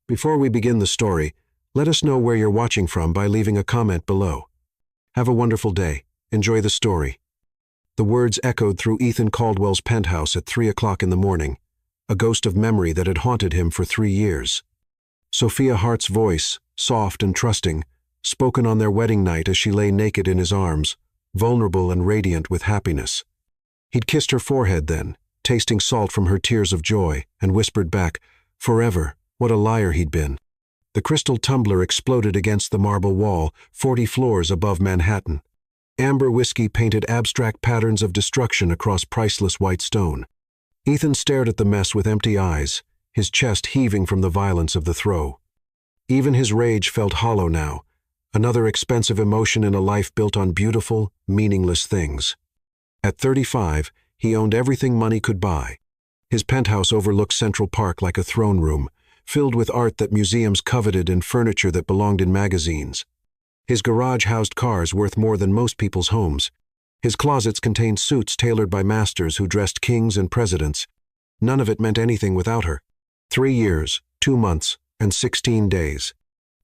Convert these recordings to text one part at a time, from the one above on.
Before we begin the story, let us know where you're watching from by leaving a comment below. Have a wonderful day. Enjoy the story. The words echoed through Ethan Caldwell's penthouse at 3 o'clock in the morning, a ghost of memory that had haunted him for 3 years. Sophia Hart's voice, soft and trusting, spoken on their wedding night as she lay naked in his arms, vulnerable and radiant with happiness. He'd kissed her forehead then, tasting salt from her tears of joy, and whispered back, "Forever, what a liar he'd been." The crystal tumbler exploded against the marble wall, 40 floors above Manhattan. Amber whiskey painted abstract patterns of destruction across priceless white stone. Ethan stared at the mess with empty eyes, his chest heaving from the violence of the throw. Even his rage felt hollow now, another expensive emotion in a life built on beautiful, meaningless things. At 35, he owned everything money could buy. His penthouse overlooked Central Park like a throne room, filled with art that museums coveted and furniture that belonged in magazines. His garage housed cars worth more than most people's homes. His closets contained suits tailored by masters who dressed kings and presidents. None of it meant anything without her. 3 years, 2 months, and 16 days.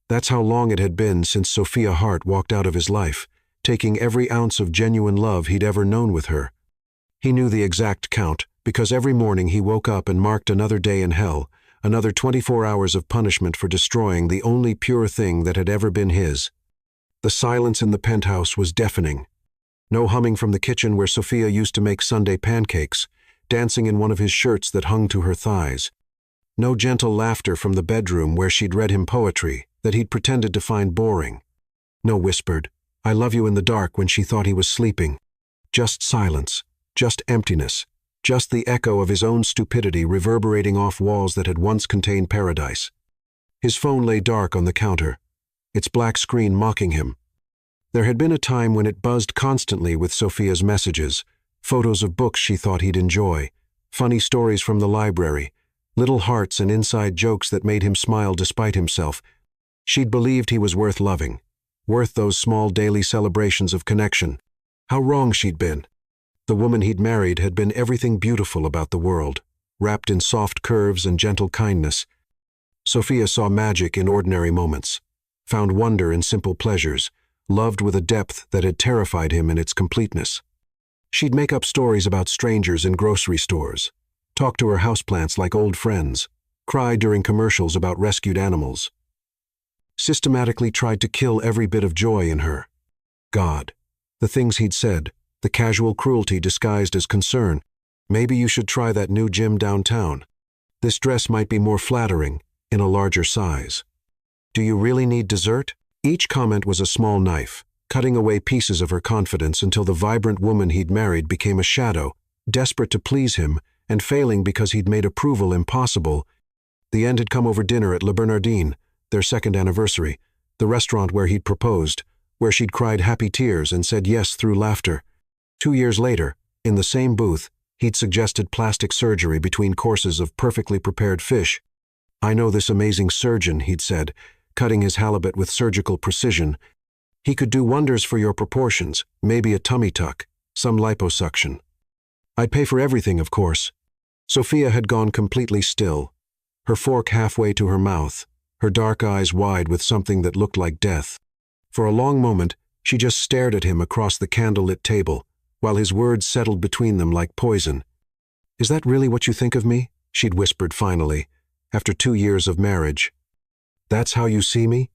That's how long it had been since Sophia Hart walked out of his life, taking every ounce of genuine love he'd ever known with her. He knew the exact count, because every morning he woke up and marked another day in hell, another 24 hours of punishment for destroying the only pure thing that had ever been his. The silence in the penthouse was deafening. No humming from the kitchen where Sophia used to make Sunday pancakes, dancing in one of his shirts that hung to her thighs. No gentle laughter from the bedroom where she'd read him poetry that he'd pretended to find boring. No whispered, "I love you" in the dark when she thought he was sleeping. Just silence, just emptiness, just the echo of his own stupidity reverberating off walls that had once contained paradise. His phone lay dark on the counter, its black screen mocking him. There had been a time when it buzzed constantly with Sophia's messages, photos of books she thought he'd enjoy, funny stories from the library, little hearts and inside jokes that made him smile despite himself. She'd believed he was worth loving, worth those small daily celebrations of connection. How wrong she'd been. The woman he'd married had been everything beautiful about the world, wrapped in soft curves and gentle kindness. Sophia saw magic in ordinary moments, found wonder in simple pleasures, loved with a depth that had terrified him in its completeness. She'd make up stories about strangers in grocery stores, talk to her houseplants like old friends, cry during commercials about rescued animals. Systematically tried to kill every bit of joy in her. God, the things he'd said, the casual cruelty disguised as concern. "Maybe you should try that new gym downtown. This dress might be more flattering, in a larger size. Do you really need dessert?" Each comment was a small knife, cutting away pieces of her confidence until the vibrant woman he'd married became a shadow, desperate to please him, and failing because he'd made approval impossible. The end had come over dinner at Le Bernardin, their 2nd anniversary, the restaurant where he'd proposed, where she'd cried happy tears and said yes through laughter. 2 years later, in the same booth, he'd suggested plastic surgery between courses of perfectly prepared fish. "I know this amazing surgeon," he'd said, cutting his halibut with surgical precision. "He could do wonders for your proportions, maybe a tummy tuck, some liposuction. I'd pay for everything, of course." Sophia had gone completely still, her fork halfway to her mouth, her dark eyes wide with something that looked like death. For a long moment, she just stared at him across the candlelit table, while his words settled between them like poison. "Is that really what you think of me?" she'd whispered finally, after 2 years of marriage. "That's how you see me?"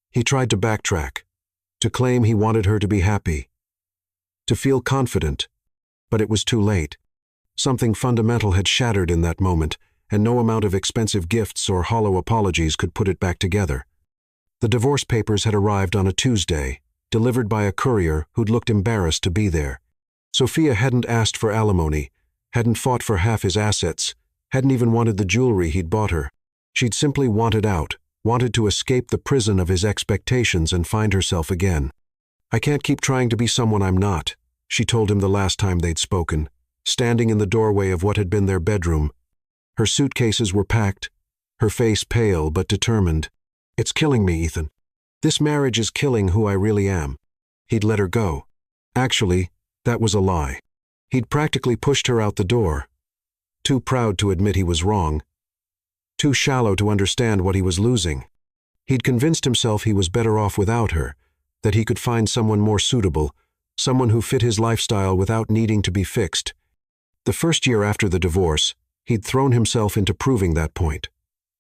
He tried to backtrack, to claim he wanted her to be happy, to feel confident, but it was too late. Something fundamental had shattered in that moment, and no amount of expensive gifts or hollow apologies could put it back together. The divorce papers had arrived on a Tuesday, delivered by a courier who'd looked embarrassed to be there. Sophia hadn't asked for alimony, hadn't fought for half his assets, hadn't even wanted the jewelry he'd bought her. She'd simply wanted out, wanted to escape the prison of his expectations and find herself again. "I can't keep trying to be someone I'm not," she told him the last time they'd spoken, standing in the doorway of what had been their bedroom. Her suitcases were packed, her face pale but determined. "It's killing me, Ethan. This marriage is killing who I really am." He'd let her go. Actually, that was a lie. He'd practically pushed her out the door. Too proud to admit he was wrong. too shallow to understand what he was losing. He'd convinced himself he was better off without her, that he could find someone more suitable, someone who fit his lifestyle without needing to be fixed. The first year after the divorce, he'd thrown himself into proving that point.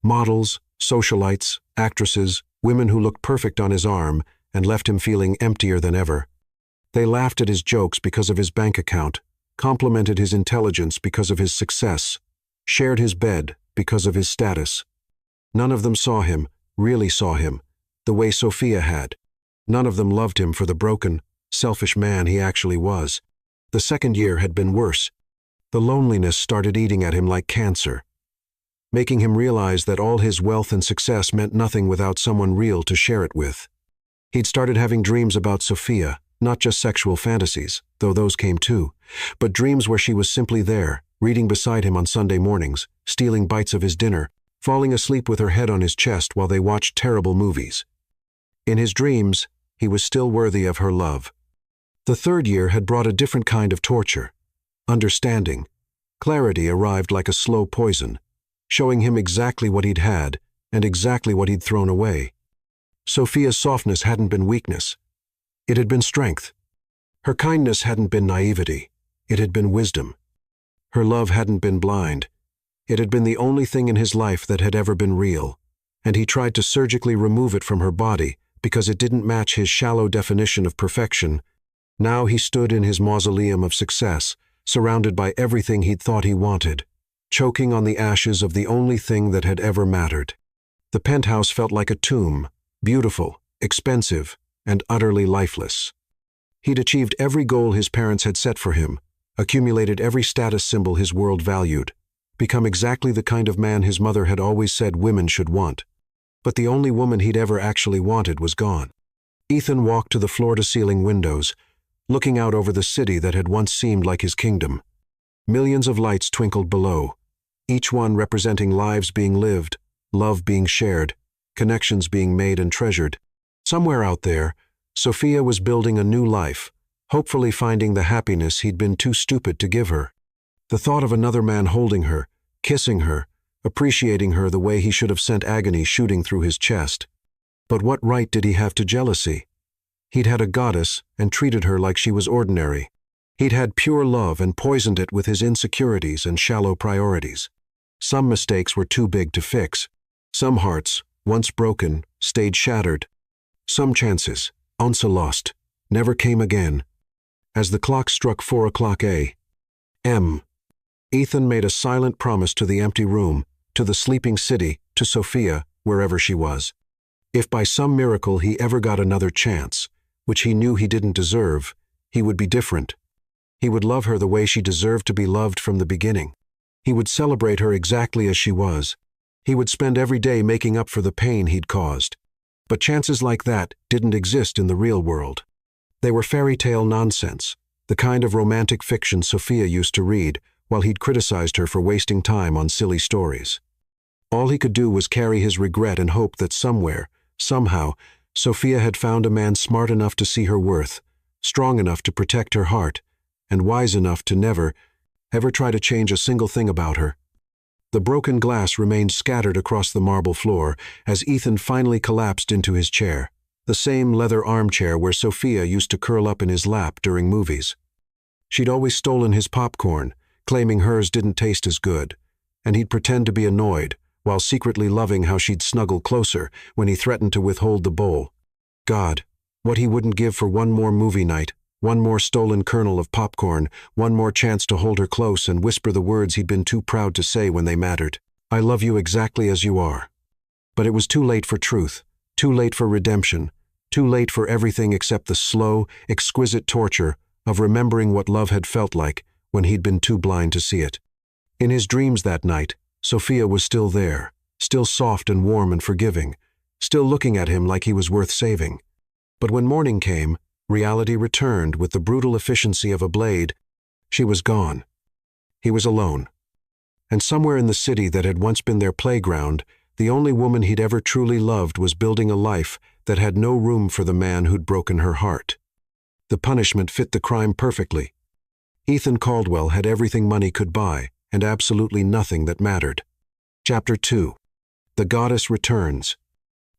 Models, socialites, actresses, women who looked perfect on his arm and left him feeling emptier than ever. They laughed at his jokes because of his bank account, complimented his intelligence because of his success, shared his bed because of his status. None of them saw him, really saw him, the way Sophia had. None of them loved him for the broken, selfish man he actually was. The second year had been worse. The loneliness started eating at him like cancer, making him realize that all his wealth and success meant nothing without someone real to share it with. He'd started having dreams about Sophia, not just sexual fantasies, though those came too, but dreams where she was simply there, reading beside him on Sunday mornings, stealing bites of his dinner, falling asleep with her head on his chest while they watched terrible movies. In his dreams, he was still worthy of her love. The third year had brought a different kind of torture. Understanding. Clarity arrived like a slow poison, showing him exactly what he'd had and exactly what he'd thrown away. Sophia's softness hadn't been weakness. It had been strength. Her kindness hadn't been naivety. It had been wisdom. Her love hadn't been blind. It had been the only thing in his life that had ever been real, and he tried to surgically remove it from her body because it didn't match his shallow definition of perfection. Now he stood in his mausoleum of success, surrounded by everything he'd thought he wanted, choking on the ashes of the only thing that had ever mattered. The penthouse felt like a tomb, beautiful, expensive, and utterly lifeless. He'd achieved every goal his parents had set for him, accumulated every status symbol his world valued, become exactly the kind of man his mother had always said women should want. But the only woman he'd ever actually wanted was gone. Ethan walked to the floor-to-ceiling windows, looking out over the city that had once seemed like his kingdom. Millions of lights twinkled below, each one representing lives being lived, love being shared, connections being made and treasured. Somewhere out there, Sophia was building a new life, hopefully finding the happiness he'd been too stupid to give her. The thought of another man holding her, kissing her, appreciating her the way he should have sent agony shooting through his chest. But what right did he have to jealousy? He'd had a goddess and treated her like she was ordinary. He'd had pure love and poisoned it with his insecurities and shallow priorities. Some mistakes were too big to fix. Some hearts, once broken, stayed shattered. Some chances, once lost, never came again. As the clock struck 4 o'clock a.m., Ethan made a silent promise to the empty room, to the sleeping city, to Sophia, wherever she was. If by some miracle he ever got another chance, which he knew he didn't deserve, he would be different. He would love her the way she deserved to be loved from the beginning. He would celebrate her exactly as she was. He would spend every day making up for the pain he'd caused. But chances like that didn't exist in the real world. They were fairy tale nonsense, the kind of romantic fiction Sophia used to read while he'd criticized her for wasting time on silly stories. All he could do was carry his regret and hope that somewhere, somehow, Sophia had found a man smart enough to see her worth, strong enough to protect her heart, and wise enough to never, ever try to change a single thing about her. The broken glass remained scattered across the marble floor as Ethan finally collapsed into his chair, the same leather armchair where Sophia used to curl up in his lap during movies. She'd always stolen his popcorn, claiming hers didn't taste as good, and he'd pretend to be annoyed, while secretly loving how she'd snuggle closer when he threatened to withhold the bowl. God, what he wouldn't give for one more movie night, one more stolen kernel of popcorn, one more chance to hold her close and whisper the words he'd been too proud to say when they mattered. I love you exactly as you are. But it was too late for truth, too late for redemption, too late for everything except the slow, exquisite torture of remembering what love had felt like when he'd been too blind to see it. In his dreams that night, Sophia was still there, still soft and warm and forgiving, still looking at him like he was worth saving. But when morning came, reality returned with the brutal efficiency of a blade. She was gone. He was alone. And somewhere in the city that had once been their playground, the only woman he'd ever truly loved was building a life that had no room for the man who'd broken her heart. The punishment fit the crime perfectly. Ethan Caldwell had everything money could buy and absolutely nothing that mattered. Chapter 2. The goddess returns.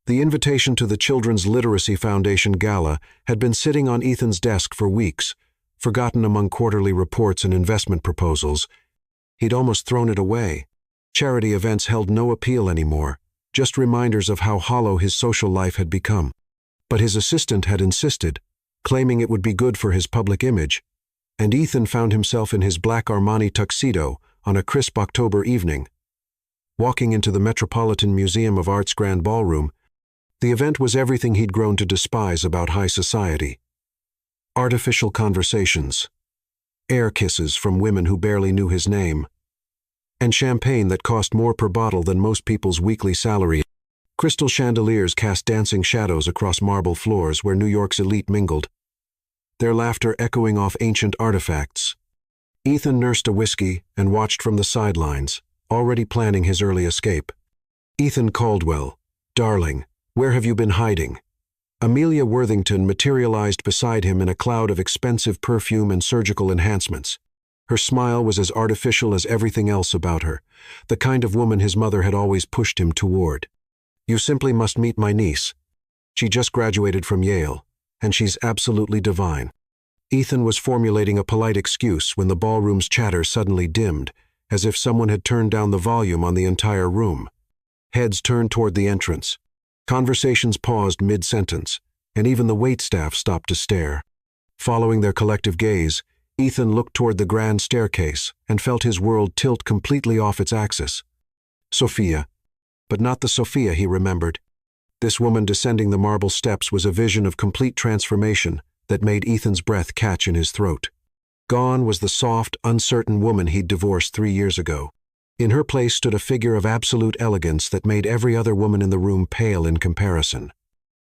The invitation to the Children's Literacy Foundation Gala had been sitting on Ethan's desk for weeks, forgotten among quarterly reports and investment proposals. He'd almost thrown it away. Charity events held no appeal anymore, just reminders of how hollow his social life had become. But his assistant had insisted, claiming it would be good for his public image, and Ethan found himself in his black Armani tuxedo on a crisp October evening. Walking into the Metropolitan Museum of Art's Grand Ballroom, the event was everything he'd grown to despise about high society. Artificial conversations, air kisses from women who barely knew his name, and champagne that cost more per bottle than most people's weekly salary. Crystal chandeliers cast dancing shadows across marble floors where New York's elite mingled, their laughter echoing off ancient artifacts. Ethan nursed a whiskey and watched from the sidelines, already planning his early escape. Ethan Caldwell, darling, where have you been hiding? Amelia Worthington materialized beside him in a cloud of expensive perfume and surgical enhancements. Her smile was as artificial as everything else about her, the kind of woman his mother had always pushed him toward. You simply must meet my niece. She just graduated from Yale, and she's absolutely divine. Ethan was formulating a polite excuse when the ballroom's chatter suddenly dimmed, as if someone had turned down the volume on the entire room. Heads turned toward the entrance. Conversations paused mid-sentence, and even the waitstaff stopped to stare. Following their collective gaze, Ethan looked toward the grand staircase and felt his world tilt completely off its axis. Sophia. But not the Sophia he remembered. This woman descending the marble steps was a vision of complete transformation that made Ethan's breath catch in his throat. Gone was the soft, uncertain woman he'd divorced 3 years ago. In her place stood a figure of absolute elegance that made every other woman in the room pale in comparison.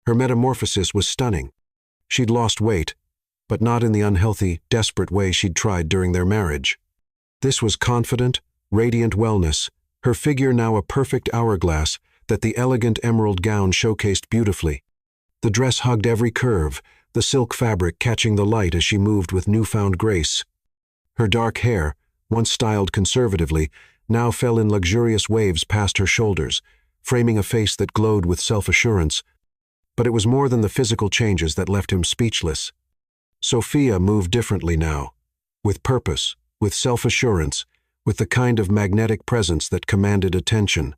Her metamorphosis was stunning. She'd lost weight, but not in the unhealthy, desperate way she'd tried during their marriage. This was confident, radiant wellness, her figure now a perfect hourglass that the elegant emerald gown showcased beautifully. The dress hugged every curve, the silk fabric catching the light as she moved with newfound grace. Her dark hair, once styled conservatively, now fell in luxurious waves past her shoulders, framing a face that glowed with self-assurance. But it was more than the physical changes that left him speechless. Sophia moved differently now, with purpose, with self-assurance, with the kind of magnetic presence that commanded attention.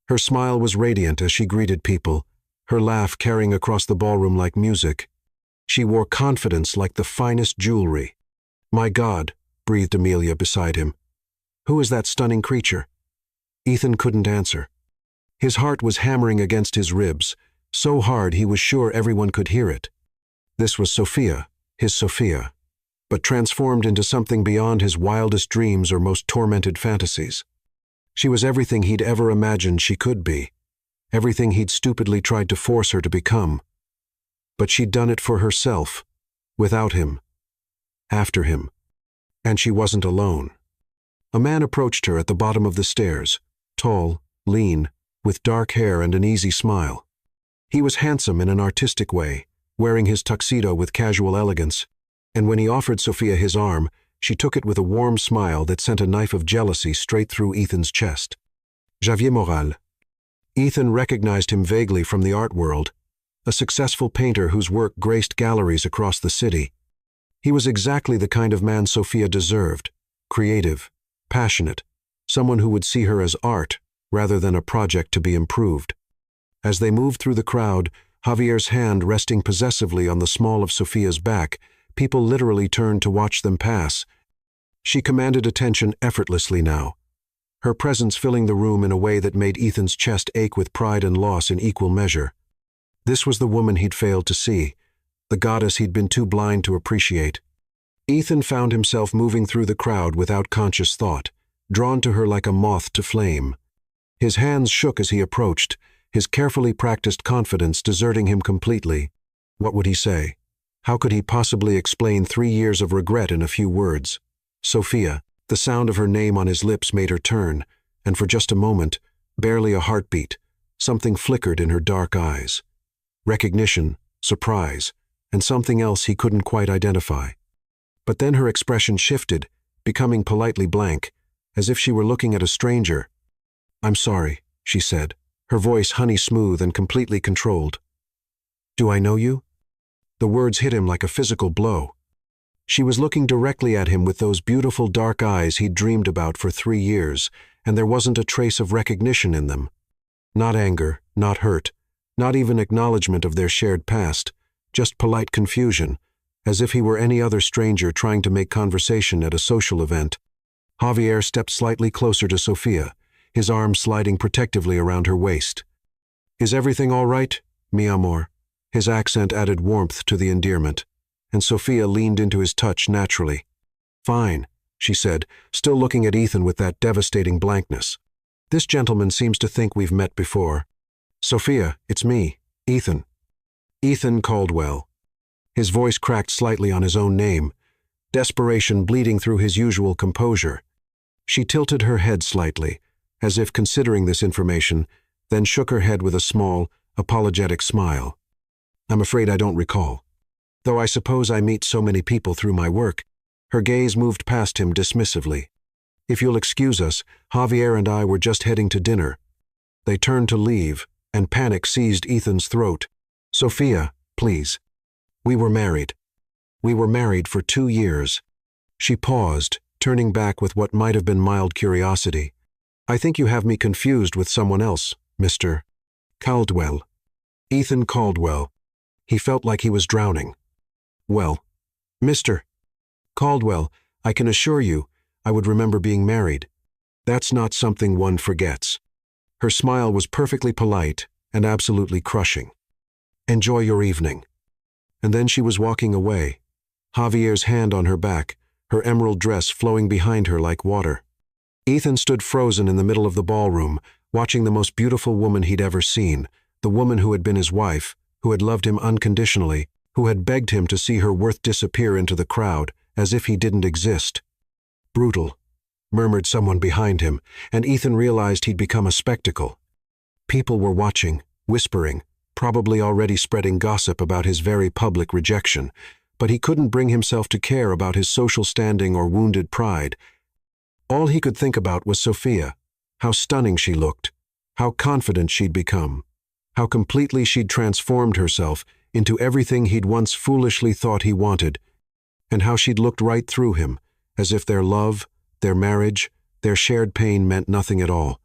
Her smile was radiant as she greeted people, her laugh carrying across the ballroom like music. She wore confidence like the finest jewelry. "My God," breathed Amelia beside him. "Who is that stunning creature?" Ethan couldn't answer. His heart was hammering against his ribs, so hard he was sure everyone could hear it. This was Sophia, his Sophia, but transformed into something beyond his wildest dreams or most tormented fantasies. She was everything he'd ever imagined she could be, everything he'd stupidly tried to force her to become. But she'd done it for herself, without him, after him. And she wasn't alone. A man approached her at the bottom of the stairs, tall, lean, with dark hair and an easy smile. He was handsome in an artistic way, wearing his tuxedo with casual elegance, and when he offered Sophia his arm, she took it with a warm smile that sent a knife of jealousy straight through Ethan's chest. Javier Moral. Ethan recognized him vaguely from the art world, a successful painter whose work graced galleries across the city. He was exactly the kind of man Sophia deserved, creative, passionate, someone who would see her as art rather than a project to be improved. As they moved through the crowd, Javier's hand resting possessively on the small of Sophia's back, people literally turned to watch them pass. She commanded attention effortlessly now, her presence filling the room in a way that made Ethan's chest ache with pride and loss in equal measure. This was the woman he'd failed to see, the goddess he'd been too blind to appreciate. Ethan found himself moving through the crowd without conscious thought, drawn to her like a moth to flame. His hands shook as he approached, his carefully practiced confidence deserting him completely. What would he say? How could he possibly explain 3 years of regret in a few words? Sophia, the sound of her name on his lips made her turn, and for just a moment, barely a heartbeat, something flickered in her dark eyes. Recognition, surprise, and something else he couldn't quite identify. But then her expression shifted, becoming politely blank, as if she were looking at a stranger. "I'm sorry," she said, her voice honey-smooth and completely controlled. "Do I know you?" The words hit him like a physical blow. She was looking directly at him with those beautiful dark eyes he'd dreamed about for 3 years, and there wasn't a trace of recognition in them. Not anger, not hurt, not even acknowledgement of their shared past, just polite confusion, as if he were any other stranger trying to make conversation at a social event. Javier stepped slightly closer to Sofia, his arm sliding protectively around her waist. "Is everything all right, mi amor?" His accent added warmth to the endearment, and Sofia leaned into his touch naturally. "Fine," she said, still looking at Ethan with that devastating blankness. "This gentleman seems to think we've met before." "Sofia, it's me, Ethan." Ethan Caldwell. His voice cracked slightly on his own name, desperation bleeding through his usual composure. She tilted her head slightly, as if considering this information, then shook her head with a small, apologetic smile. "I'm afraid I don't recall. Though I suppose I meet so many people through my work." Her gaze moved past him dismissively. "If you'll excuse us, Javier and I were just heading to dinner." They turned to leave, and panic seized Ethan's throat. "Sofia, please. We were married. We were married for 2 years." She paused, turning back with what might have been mild curiosity. "I think you have me confused with someone else, Mr. Caldwell." Ethan Caldwell. He felt like he was drowning. "Well, Mr. Caldwell, I can assure you, I would remember being married. That's not something one forgets." Her smile was perfectly polite and absolutely crushing. "Enjoy your evening." And then she was walking away, Javier's hand on her back, her emerald dress flowing behind her like water. Ethan stood frozen in the middle of the ballroom, watching the most beautiful woman he'd ever seen, the woman who had been his wife, who had loved him unconditionally, who had begged him to see her worth disappear into the crowd, as if he didn't exist. "Brutal," murmured someone behind him, and Ethan realized he'd become a spectacle. People were watching, whispering, probably already spreading gossip about his very public rejection, but he couldn't bring himself to care about his social standing or wounded pride. All he could think about was Sofia, how stunning she looked, how confident she'd become, how completely she'd transformed herself into everything he'd once foolishly thought he wanted, and how she'd looked right through him, as if their love, their marriage, their shared pain meant nothing at all.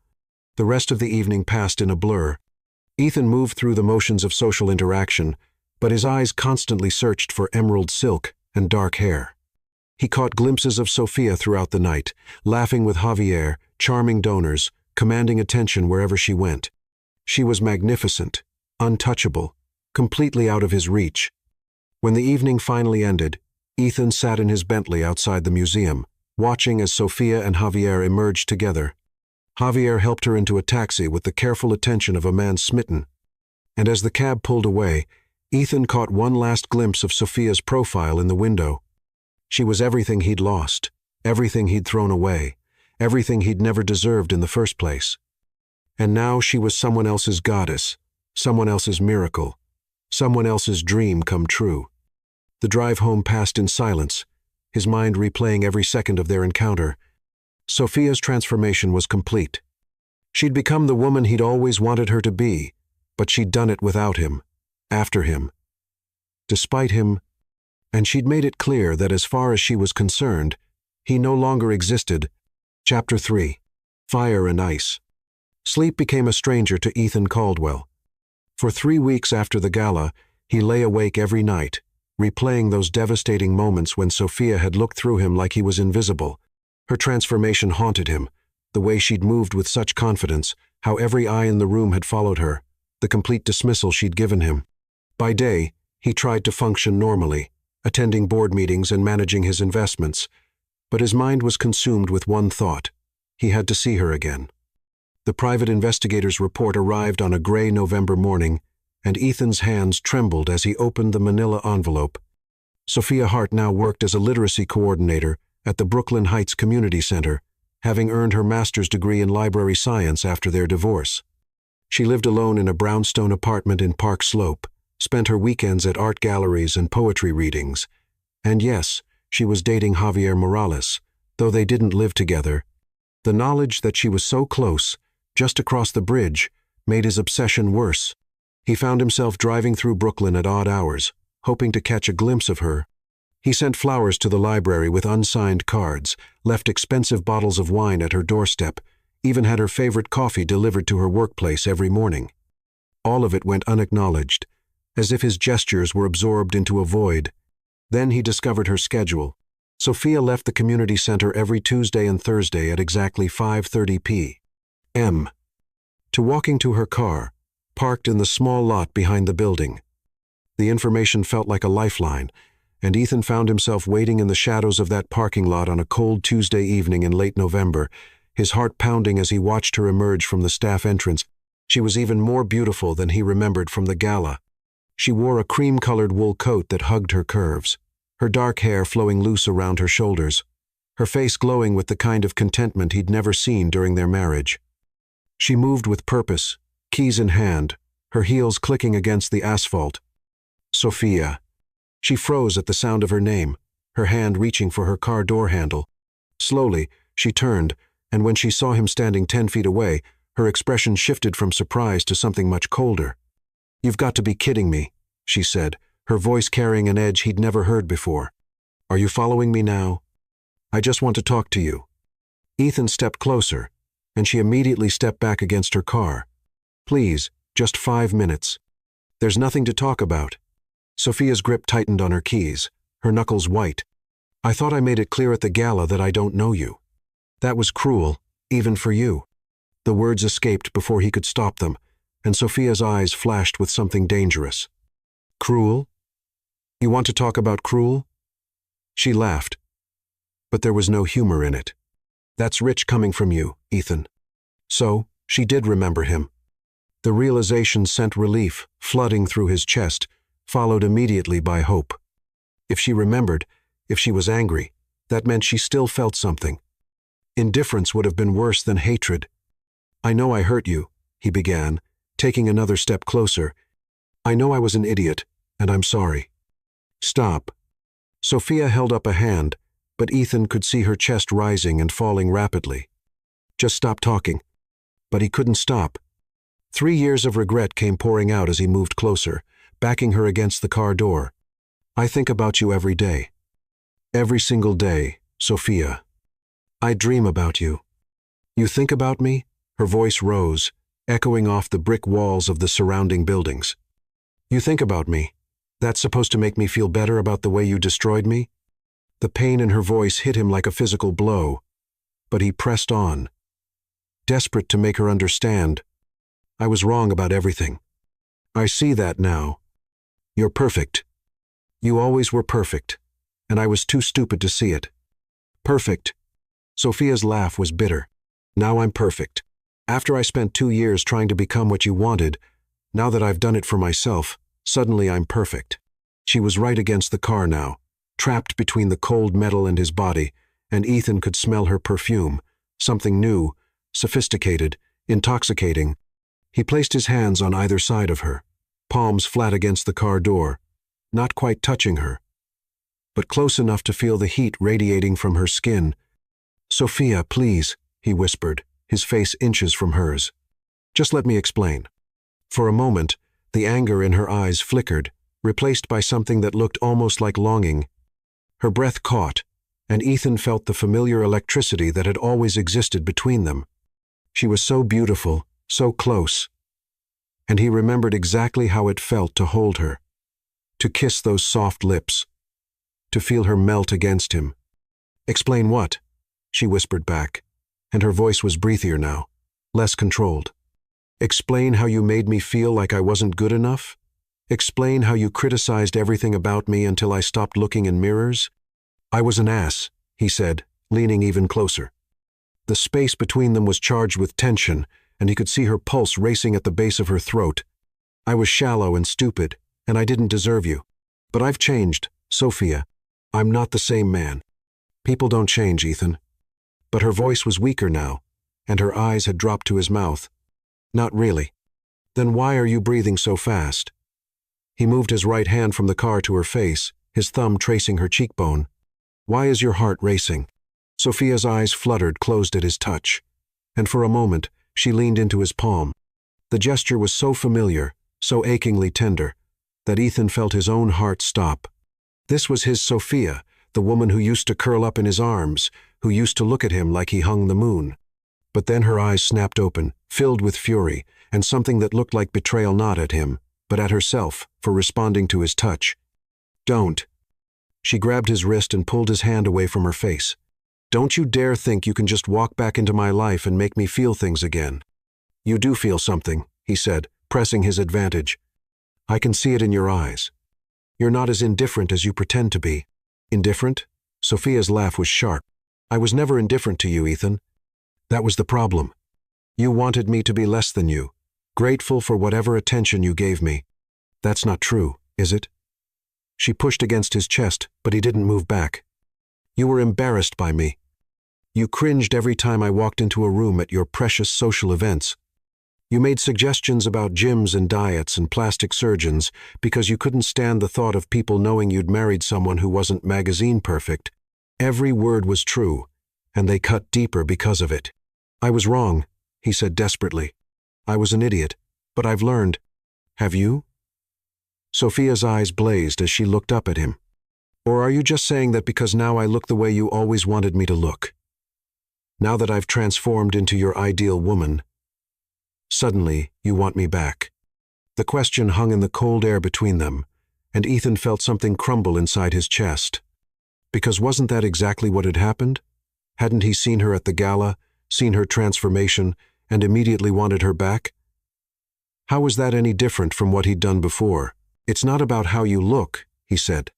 The rest of the evening passed in a blur. Ethan moved through the motions of social interaction, but his eyes constantly searched for emerald silk and dark hair. He caught glimpses of Sofia throughout the night, laughing with Javier, charming donors, commanding attention wherever she went. She was magnificent, untouchable, completely out of his reach. When the evening finally ended, Ethan sat in his Bentley outside the museum, watching as Sofia and Javier emerged together. Javier helped her into a taxi with the careful attention of a man smitten. And as the cab pulled away, Ethan caught one last glimpse of Sofia's profile in the window. She was everything he'd lost, everything he'd thrown away, everything he'd never deserved in the first place. And now she was someone else's goddess, someone else's miracle, someone else's dream come true. The drive home passed in silence, his mind replaying every second of their encounter. Sofia's transformation was complete. She'd become the woman he'd always wanted her to be, but she'd done it without him, after him, despite him, and she'd made it clear that as far as she was concerned, he no longer existed. Chapter 3. Fire and Ice. Sleep became a stranger to Ethan Caldwell. For 3 weeks after the gala, he lay awake every night, replaying those devastating moments when Sofia had looked through him like he was invisible. Her transformation haunted him, the way she'd moved with such confidence, how every eye in the room had followed her, the complete dismissal she'd given him. By day, he tried to function normally, attending board meetings and managing his investments, but his mind was consumed with one thought: he had to see her again. The private investigator's report arrived on a gray November morning, and Ethan's hands trembled as he opened the manila envelope. Sofia Hart now worked as a literacy coordinator at the Brooklyn Heights Community Center, having earned her master's degree in library science after their divorce. She lived alone in a brownstone apartment in Park Slope, spent her weekends at art galleries and poetry readings. And yes, she was dating Javier Morales, though they didn't live together. The knowledge that she was so close, just across the bridge, made his obsession worse. He found himself driving through Brooklyn at odd hours, hoping to catch a glimpse of her. He sent flowers to the library with unsigned cards, left expensive bottles of wine at her doorstep, even had her favorite coffee delivered to her workplace every morning. All of it went unacknowledged, as if his gestures were absorbed into a void. Then he discovered her schedule. Sophia left the community center every Tuesday and Thursday at exactly 5:30 p.m. to walking to her car, parked in the small lot behind the building. The information felt like a lifeline, and Ethan found himself waiting in the shadows of that parking lot on a cold Tuesday evening in late November, his heart pounding as he watched her emerge from the staff entrance. She was even more beautiful than he remembered from the gala. She wore a cream-colored wool coat that hugged her curves, her dark hair flowing loose around her shoulders, her face glowing with the kind of contentment he'd never seen during their marriage. She moved with purpose, keys in hand, her heels clicking against the asphalt. Sophia. She froze at the sound of her name, her hand reaching for her car door handle. Slowly, she turned, and when she saw him standing 10 feet away, her expression shifted from surprise to something much colder. "You've got to be kidding me," she said, her voice carrying an edge he'd never heard before. "Are you following me now? I just want to talk to you." Ethan stepped closer, and she immediately stepped back against her car. "Please, just 5 minutes. There's nothing to talk about." Sophia's grip tightened on her keys, her knuckles white. "I thought I made it clear at the gala that I don't know you. That was cruel, even for you." The words escaped before he could stop them, and Sophia's eyes flashed with something dangerous. "Cruel? You want to talk about cruel?" She laughed, but there was no humor in it. "That's rich coming from you, Ethan." So, she did remember him. The realization sent relief flooding through his chest, followed immediately by hope. If she remembered, if she was angry, that meant she still felt something. Indifference would have been worse than hatred. "I know I hurt you," he began, taking another step closer. "I know I was an idiot, and I'm sorry." "Stop." Sophia held up a hand, but Ethan could see her chest rising and falling rapidly. "Just stop talking." But he couldn't stop. 3 years of regret came pouring out as he moved closer, backing her against the car door. "I think about you every day. Every single day, Sophia. I dream about you." "You think about me?" Her voice rose, echoing off the brick walls of the surrounding buildings. "You think about me? That's supposed to make me feel better about the way you destroyed me?" The pain in her voice hit him like a physical blow, but he pressed on, desperate to make her understand. "I was wrong about everything. I see that now. You're perfect. You always were perfect, and I was too stupid to see it." "Perfect." Sophia's laugh was bitter. "Now I'm perfect. After I spent 2 years trying to become what you wanted, now that I've done it for myself, suddenly I'm perfect." She was right against the car now, trapped between the cold metal and his body, and Ethan could smell her perfume, something new, sophisticated, intoxicating. He placed his hands on either side of her, palms flat against the car door, not quite touching her, but close enough to feel the heat radiating from her skin. "Sophia, please," he whispered, his face inches from hers. "Just let me explain." For a moment, the anger in her eyes flickered, replaced by something that looked almost like longing. Her breath caught, and Ethan felt the familiar electricity that had always existed between them. She was so beautiful, so close. And he remembered exactly how it felt to hold her, to kiss those soft lips, to feel her melt against him. "Explain what?" she whispered back, and her voice was breathier now, less controlled. "Explain how you made me feel like I wasn't good enough? Explain how you criticized everything about me until I stopped looking in mirrors?" "I was an ass," he said, leaning even closer. The space between them was charged with tension, and he could see her pulse racing at the base of her throat. "I was shallow and stupid, and I didn't deserve you. But I've changed, Sophia. I'm not the same man." "People don't change, Ethan." But her voice was weaker now, and her eyes had dropped to his mouth. "Not really." "Then why are you breathing so fast?" He moved his right hand from the car to her face, his thumb tracing her cheekbone. "Why is your heart racing?" Sophia's eyes fluttered closed at his touch, and for a moment she leaned into his palm. The gesture was so familiar, so achingly tender, that Ethan felt his own heart stop. This was his Sophia, the woman who used to curl up in his arms, who used to look at him like he hung the moon. But then her eyes snapped open, filled with fury, and something that looked like betrayal, not at him, but at herself, for responding to his touch. "Don't." She grabbed his wrist and pulled his hand away from her face. "Don't you dare think you can just walk back into my life and make me feel things again." "You do feel something," he said, pressing his advantage. "I can see it in your eyes. You're not as indifferent as you pretend to be." "Indifferent?" Sophia's laugh was sharp. "I was never indifferent to you, Ethan. That was the problem. You wanted me to be less than you, grateful for whatever attention you gave me. That's not true, is it?" She pushed against his chest, but he didn't move back. "You were embarrassed by me. You cringed every time I walked into a room at your precious social events. You made suggestions about gyms and diets and plastic surgeons because you couldn't stand the thought of people knowing you'd married someone who wasn't magazine perfect. Every word was true, and they cut deeper because of it." "I was wrong," he said desperately. "I was an idiot, but I've learned." "Have you?" Sophia's eyes blazed as she looked up at him. "Or are you just saying that because now I look the way you always wanted me to look? Now that I've transformed into your ideal woman, suddenly you want me back?" The question hung in the cold air between them, and Ethan felt something crumble inside his chest. Because wasn't that exactly what had happened? Hadn't he seen her at the gala, seen her transformation, and immediately wanted her back? How was that any different from what he'd done before? "It's not about how you look," he said.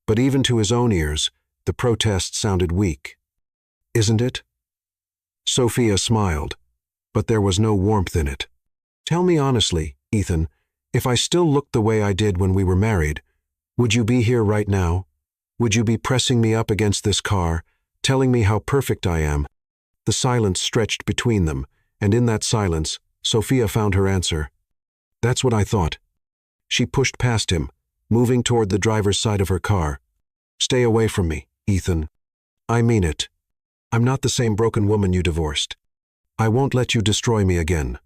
But even to his own ears, the protest sounded weak. "Isn't it?" Sophia smiled, but there was no warmth in it. "Tell me honestly, Ethan, if I still looked the way I did when we were married, would you be here right now? Would you be pressing me up against this car, telling me how perfect I am?" The silence stretched between them, and in that silence, Sophia found her answer. "That's what I thought." She pushed past him, moving toward the driver's side of her car. "Stay away from me, Ethan. I mean it. I'm not the same broken woman you divorced. I won't let you destroy me again."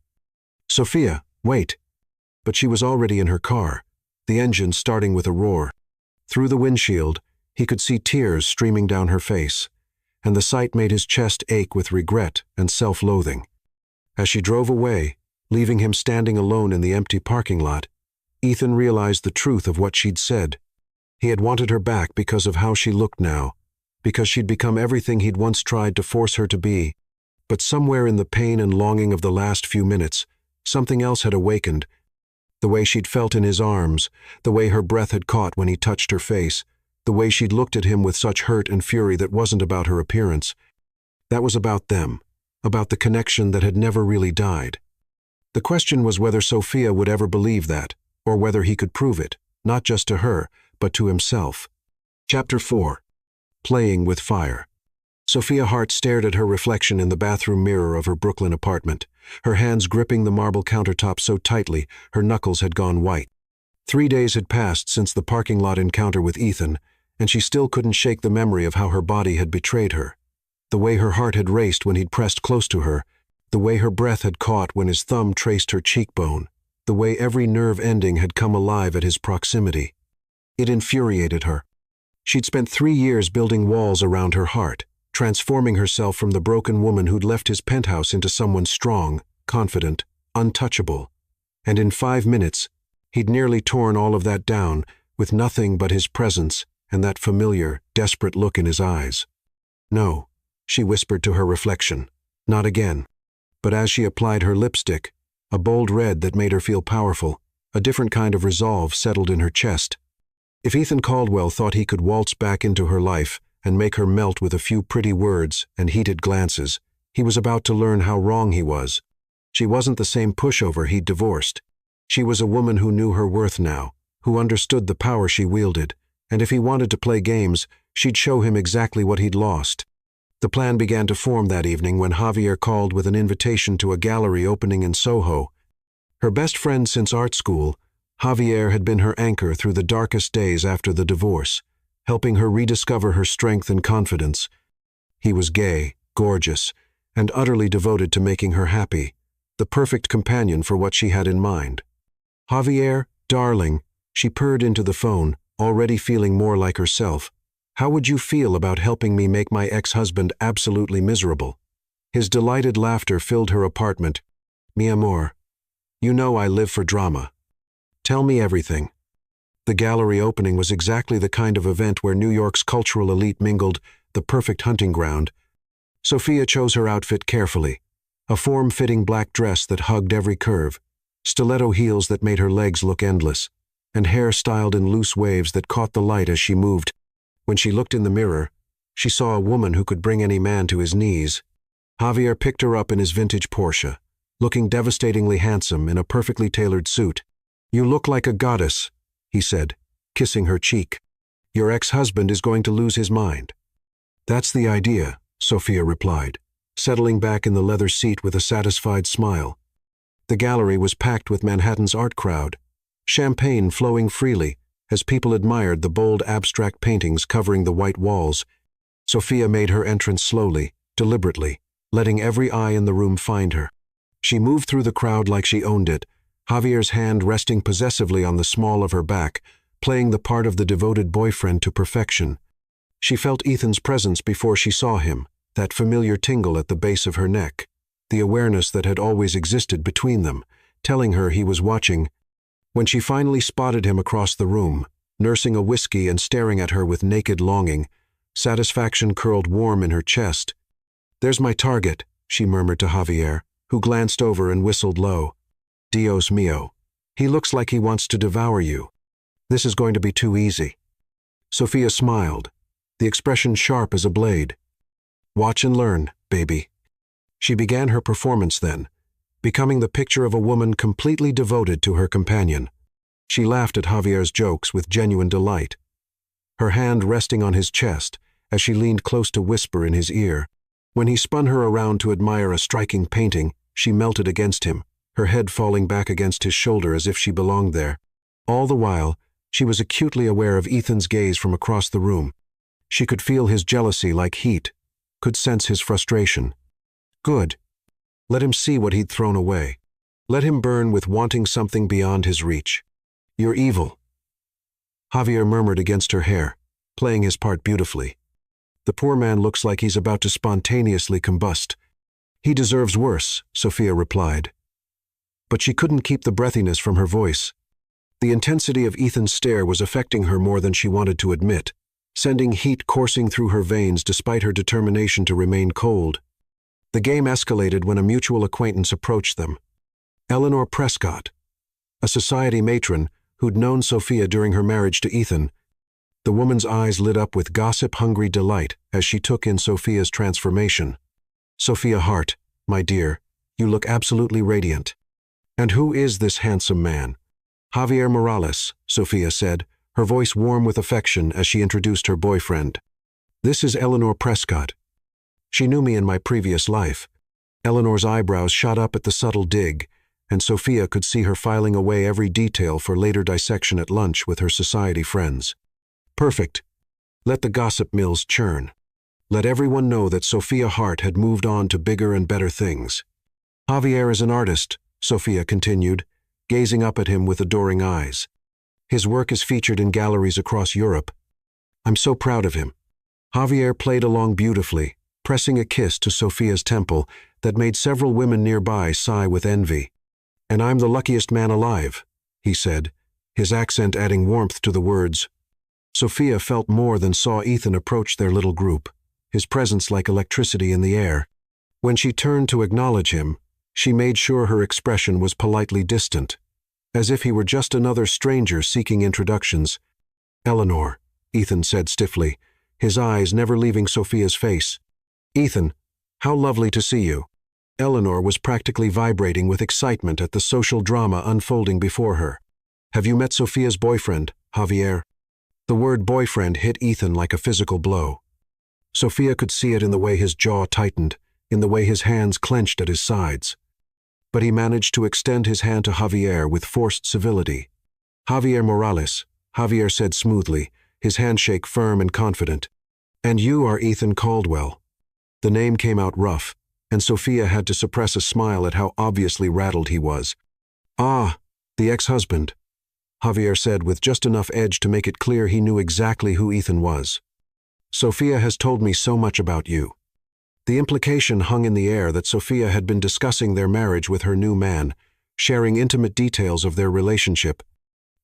"Sophia, wait." But she was already in her car, the engine starting with a roar. Through the windshield, he could see tears streaming down her face, and the sight made his chest ache with regret and self-loathing. As she drove away, leaving him standing alone in the empty parking lot, Ethan realized the truth of what she'd said. He had wanted her back because of how she looked now, because she'd become everything he'd once tried to force her to be. But somewhere in the pain and longing of the last few minutes, something else had awakened. The way she'd felt in his arms, the way her breath had caught when he touched her face, the way she'd looked at him with such hurt and fury that wasn't about her appearance. That was about them, about the connection that had never really died. The question was whether Sophia would ever believe that, or whether he could prove it, not just to her, but to himself. Chapter 4. Playing with Fire. Sophia Hart stared at her reflection in the bathroom mirror of her Brooklyn apartment, her hands gripping the marble countertop so tightly her knuckles had gone white. 3 days had passed since the parking lot encounter with Ethan, and she still couldn't shake the memory of how her body had betrayed her. The way her heart had raced when he'd pressed close to her, the way her breath had caught when his thumb traced her cheekbone, the way every nerve ending had come alive at his proximity. It infuriated her. She'd spent 3 years building walls around her heart, transforming herself from the broken woman who'd left his penthouse into someone strong, confident, untouchable. And in 5 minutes, he'd nearly torn all of that down, with nothing but his presence and that familiar, desperate look in his eyes. "No," she whispered to her reflection, "not again." But as she applied her lipstick, a bold red that made her feel powerful, a different kind of resolve settled in her chest. If Ethan Caldwell thought he could waltz back into her life and make her melt with a few pretty words and heated glances, he was about to learn how wrong he was. She wasn't the same pushover he'd divorced. She was a woman who knew her worth now, who understood the power she wielded, and if he wanted to play games, she'd show him exactly what he'd lost. The plan began to form that evening when Javier called with an invitation to a gallery opening in Soho. Her best friend since art school, Javier had been her anchor through the darkest days after the divorce, helping her rediscover her strength and confidence. He was gay, gorgeous, and utterly devoted to making her happy. the perfect companion for what she had in mind. "Javier, darling," she purred into the phone, already feeling more like herself. "How would you feel about helping me make my ex-husband absolutely miserable?" His delighted laughter filled her apartment. "Mi amor, you know I live for drama. Tell me everything." The gallery opening was exactly the kind of event where New York's cultural elite mingled, the perfect hunting ground. Sophia chose her outfit carefully, a form-fitting black dress that hugged every curve, stiletto heels that made her legs look endless, and hair styled in loose waves that caught the light as she moved. When she looked in the mirror, she saw a woman who could bring any man to his knees. Javier picked her up in his vintage Porsche, looking devastatingly handsome in a perfectly tailored suit. "You look like a goddess," he said, kissing her cheek. "Your ex-husband is going to lose his mind." "That's the idea," Sophia replied, settling back in the leather seat with a satisfied smile. The gallery was packed with Manhattan's art crowd, champagne flowing freely as people admired the bold abstract paintings covering the white walls. Sophia made her entrance slowly, deliberately, letting every eye in the room find her. She moved through the crowd like she owned it, Javier's hand resting possessively on the small of her back, playing the part of the devoted boyfriend to perfection. She felt Ethan's presence before she saw him, that familiar tingle at the base of her neck, the awareness that had always existed between them, telling her he was watching. When she finally spotted him across the room, nursing a whiskey and staring at her with naked longing, satisfaction curled warm in her chest. "There's my target," she murmured to Javier, who glanced over and whistled low. "Dios mío. He looks like he wants to devour you. This is going to be too easy." Sophia smiled, the expression sharp as a blade. "Watch and learn, baby." She began her performance then, becoming the picture of a woman completely devoted to her companion. She laughed at Javier's jokes with genuine delight, her hand resting on his chest as she leaned close to whisper in his ear. When he spun her around to admire a striking painting, she melted against him, her head falling back against his shoulder as if she belonged there. All the while, she was acutely aware of Ethan's gaze from across the room. She could feel his jealousy like heat, could sense his frustration. Good. Let him see what he'd thrown away. Let him burn with wanting something beyond his reach. "You're evil," Javier murmured against her hair, playing his part beautifully. "The poor man looks like he's about to spontaneously combust." "He deserves worse," Sophia replied. But she couldn't keep the breathiness from her voice. The intensity of Ethan's stare was affecting her more than she wanted to admit, sending heat coursing through her veins despite her determination to remain cold. The game escalated when a mutual acquaintance approached them. Eleanor Prescott, a society matron who'd known Sophia during her marriage to Ethan. The woman's eyes lit up with gossip-hungry delight as she took in Sophia's transformation. "Sophia Hart, my dear, you look absolutely radiant." "And who is this handsome man?" "Javier Morales," Sophia said, her voice warm with affection as she introduced her boyfriend. "This is Eleanor Prescott. She knew me in my previous life." Eleanor's eyebrows shot up at the subtle dig, and Sophia could see her filing away every detail for later dissection at lunch with her society friends. "Perfect. Let the gossip mills churn. Let everyone know that Sophia Hart had moved on to bigger and better things." "Javier is an artist," Sophia continued, gazing up at him with adoring eyes. "His work is featured in galleries across Europe. I'm so proud of him." Javier played along beautifully, pressing a kiss to Sophia's temple that made several women nearby sigh with envy. "And I'm the luckiest man alive," he said, his accent adding warmth to the words. Sophia felt more than saw Ethan approach their little group, his presence like electricity in the air. When she turned to acknowledge him, she made sure her expression was politely distant, as if he were just another stranger seeking introductions. "Eleanor," Ethan said stiffly, his eyes never leaving Sophia's face. "Ethan, how lovely to see you." Eleanor was practically vibrating with excitement at the social drama unfolding before her. "Have you met Sophia's boyfriend, Javier?" The word boyfriend hit Ethan like a physical blow. Sophia could see it in the way his jaw tightened, in the way his hands clenched at his sides. But he managed to extend his hand to Javier with forced civility. "Javier Morales," Javier said smoothly, his handshake firm and confident. "And you are Ethan Caldwell." The name came out rough, and Sophia had to suppress a smile at how obviously rattled he was. "Ah, the ex-husband," Javier said with just enough edge to make it clear he knew exactly who Ethan was. "Sophia has told me so much about you." The implication hung in the air that Sophia had been discussing their marriage with her new man, sharing intimate details of their relationship.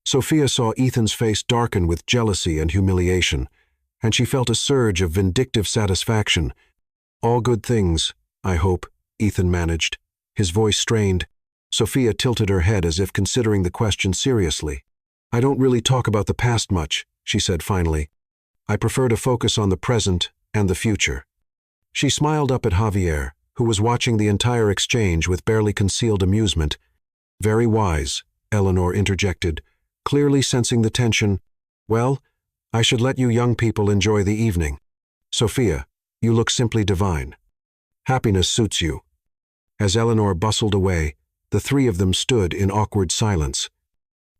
Sophia saw Ethan's face darken with jealousy and humiliation, and she felt a surge of vindictive satisfaction. "All good things, I hope," Ethan managed, his voice strained. Sophia tilted her head as if considering the question seriously. "I don't really talk about the past much," she said finally. "I prefer to focus on the present and the future." She smiled up at Javier, who was watching the entire exchange with barely concealed amusement. "Very wise," Eleanor interjected, clearly sensing the tension. "Well, I should let you young people enjoy the evening. Sophia, you look simply divine. Happiness suits you." As Eleanor bustled away, the three of them stood in awkward silence.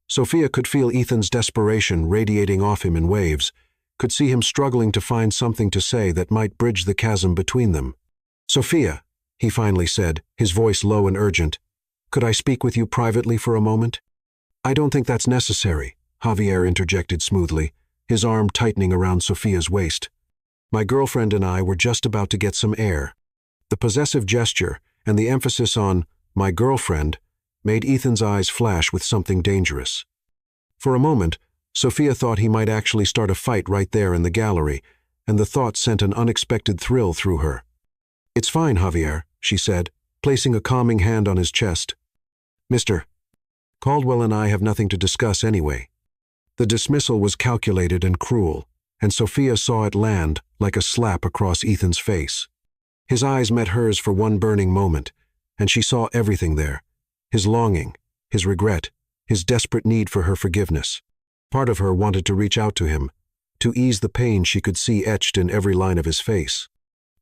Sophia could feel Ethan's desperation radiating off him in waves, could see him struggling to find something to say that might bridge the chasm between them. "Sophia," he finally said, his voice low and urgent, "could I speak with you privately for a moment?" "I don't think that's necessary," Javier interjected smoothly, his arm tightening around Sophia's waist. "My girlfriend and I were just about to get some air." The possessive gesture and the emphasis on "my girlfriend" made Ethan's eyes flash with something dangerous. For a moment, Sophia thought he might actually start a fight right there in the gallery, and the thought sent an unexpected thrill through her. "It's fine, Javier," she said, placing a calming hand on his chest. "Mr. Caldwell and I have nothing to discuss anyway." The dismissal was calculated and cruel, and Sophia saw it land like a slap across Ethan's face. His eyes met hers for one burning moment, and she saw everything there: his longing, his regret, his desperate need for her forgiveness. Part of her wanted to reach out to him, to ease the pain she could see etched in every line of his face.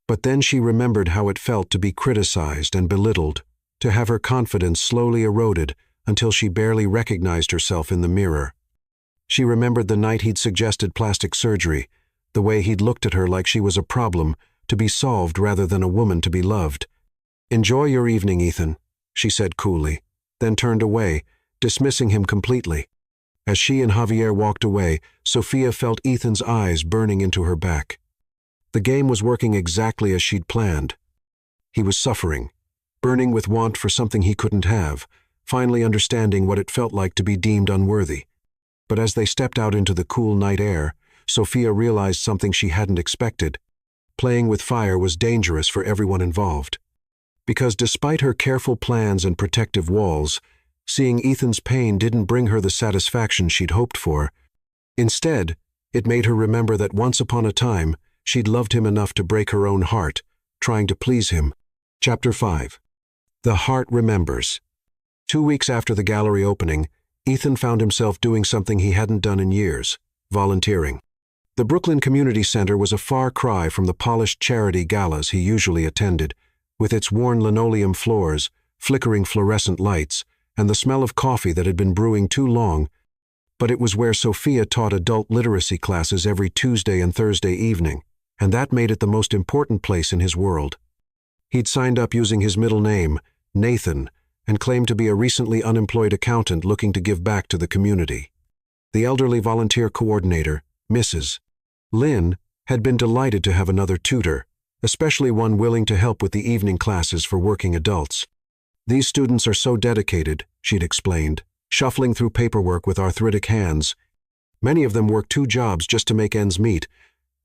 But then she remembered how it felt to be criticized and belittled, to have her confidence slowly eroded until she barely recognized herself in the mirror. She remembered the night he'd suggested plastic surgery, the way he'd looked at her like she was a problem to be solved rather than a woman to be loved. "Enjoy your evening, Ethan," she said coolly, then turned away, dismissing him completely. As she and Javier walked away, Sophia felt Ethan's eyes burning into her back. The game was working exactly as she'd planned. He was suffering, burning with want for something he couldn't have, finally understanding what it felt like to be deemed unworthy. But as they stepped out into the cool night air, Sophia realized something she hadn't expected. Playing with fire was dangerous for everyone involved. Because despite her careful plans and protective walls, seeing Ethan's pain didn't bring her the satisfaction she'd hoped for. Instead, it made her remember that once upon a time, she'd loved him enough to break her own heart, trying to please him. Chapter 5. The Heart Remembers. 2 weeks after the gallery opening, Ethan found himself doing something he hadn't done in years: volunteering. The Brooklyn Community Center was a far cry from the polished charity galas he usually attended, with its worn linoleum floors, flickering fluorescent lights, and the smell of coffee that had been brewing too long, but it was where Sophia taught adult literacy classes every Tuesday and Thursday evening, and that made it the most important place in his world. He'd signed up using his middle name, Nathan, and claimed to be a recently unemployed accountant looking to give back to the community. The elderly volunteer coordinator, Mrs. Lynn, had been delighted to have another tutor, especially one willing to help with the evening classes for working adults. "These students are so dedicated," she'd explained, shuffling through paperwork with arthritic hands. "Many of them work 2 jobs just to make ends meet,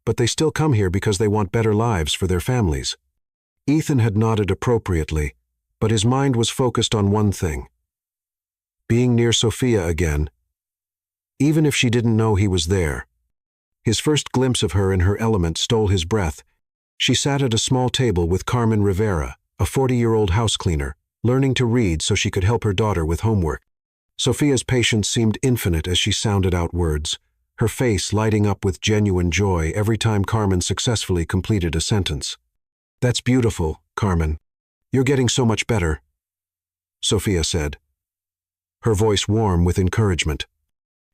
but they still come here because they want better lives for their families." Ethan had nodded appropriately, but his mind was focused on one thing: being near Sophia again, even if she didn't know he was there. His first glimpse of her in her element stole his breath. She sat at a small table with Carmen Rivera, a 40-year-old house cleaner, learning to read so she could help her daughter with homework. Sophia's patience seemed infinite as she sounded out words, her face lighting up with genuine joy every time Carmen successfully completed a sentence. "That's beautiful, Carmen. You're getting so much better," Sophia said, her voice warm with encouragement.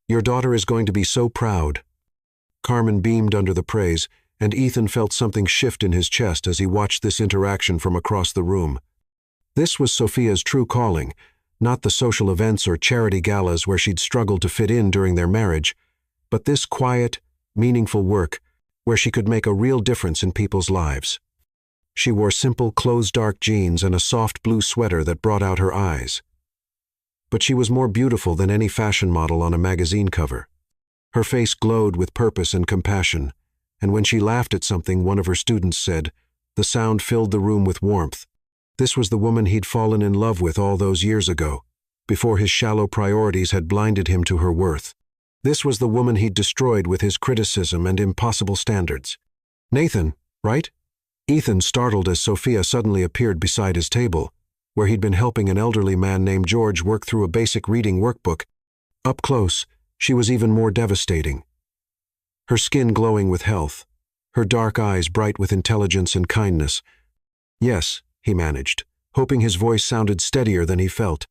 "Your daughter is going to be so proud." Carmen beamed under the praise, and Ethan felt something shift in his chest as he watched this interaction from across the room. This was Sophia's true calling, not the social events or charity galas where she'd struggled to fit in during their marriage, but this quiet, meaningful work where she could make a real difference in people's lives. She wore simple, clothes-dark jeans and a soft blue sweater that brought out her eyes. But she was more beautiful than any fashion model on a magazine cover. Her face glowed with purpose and compassion, and when she laughed at something one of her students said, the sound filled the room with warmth. This was the woman he'd fallen in love with all those years ago, before his shallow priorities had blinded him to her worth. This was the woman he'd destroyed with his criticism and impossible standards. Nathan, right? Ethan startled as Sophia suddenly appeared beside his table, where he'd been helping an elderly man named George work through a basic reading workbook. Up close, she was even more devastating. Her skin glowing with health, her dark eyes bright with intelligence and kindness. Yes, he managed, hoping his voice sounded steadier than he felt.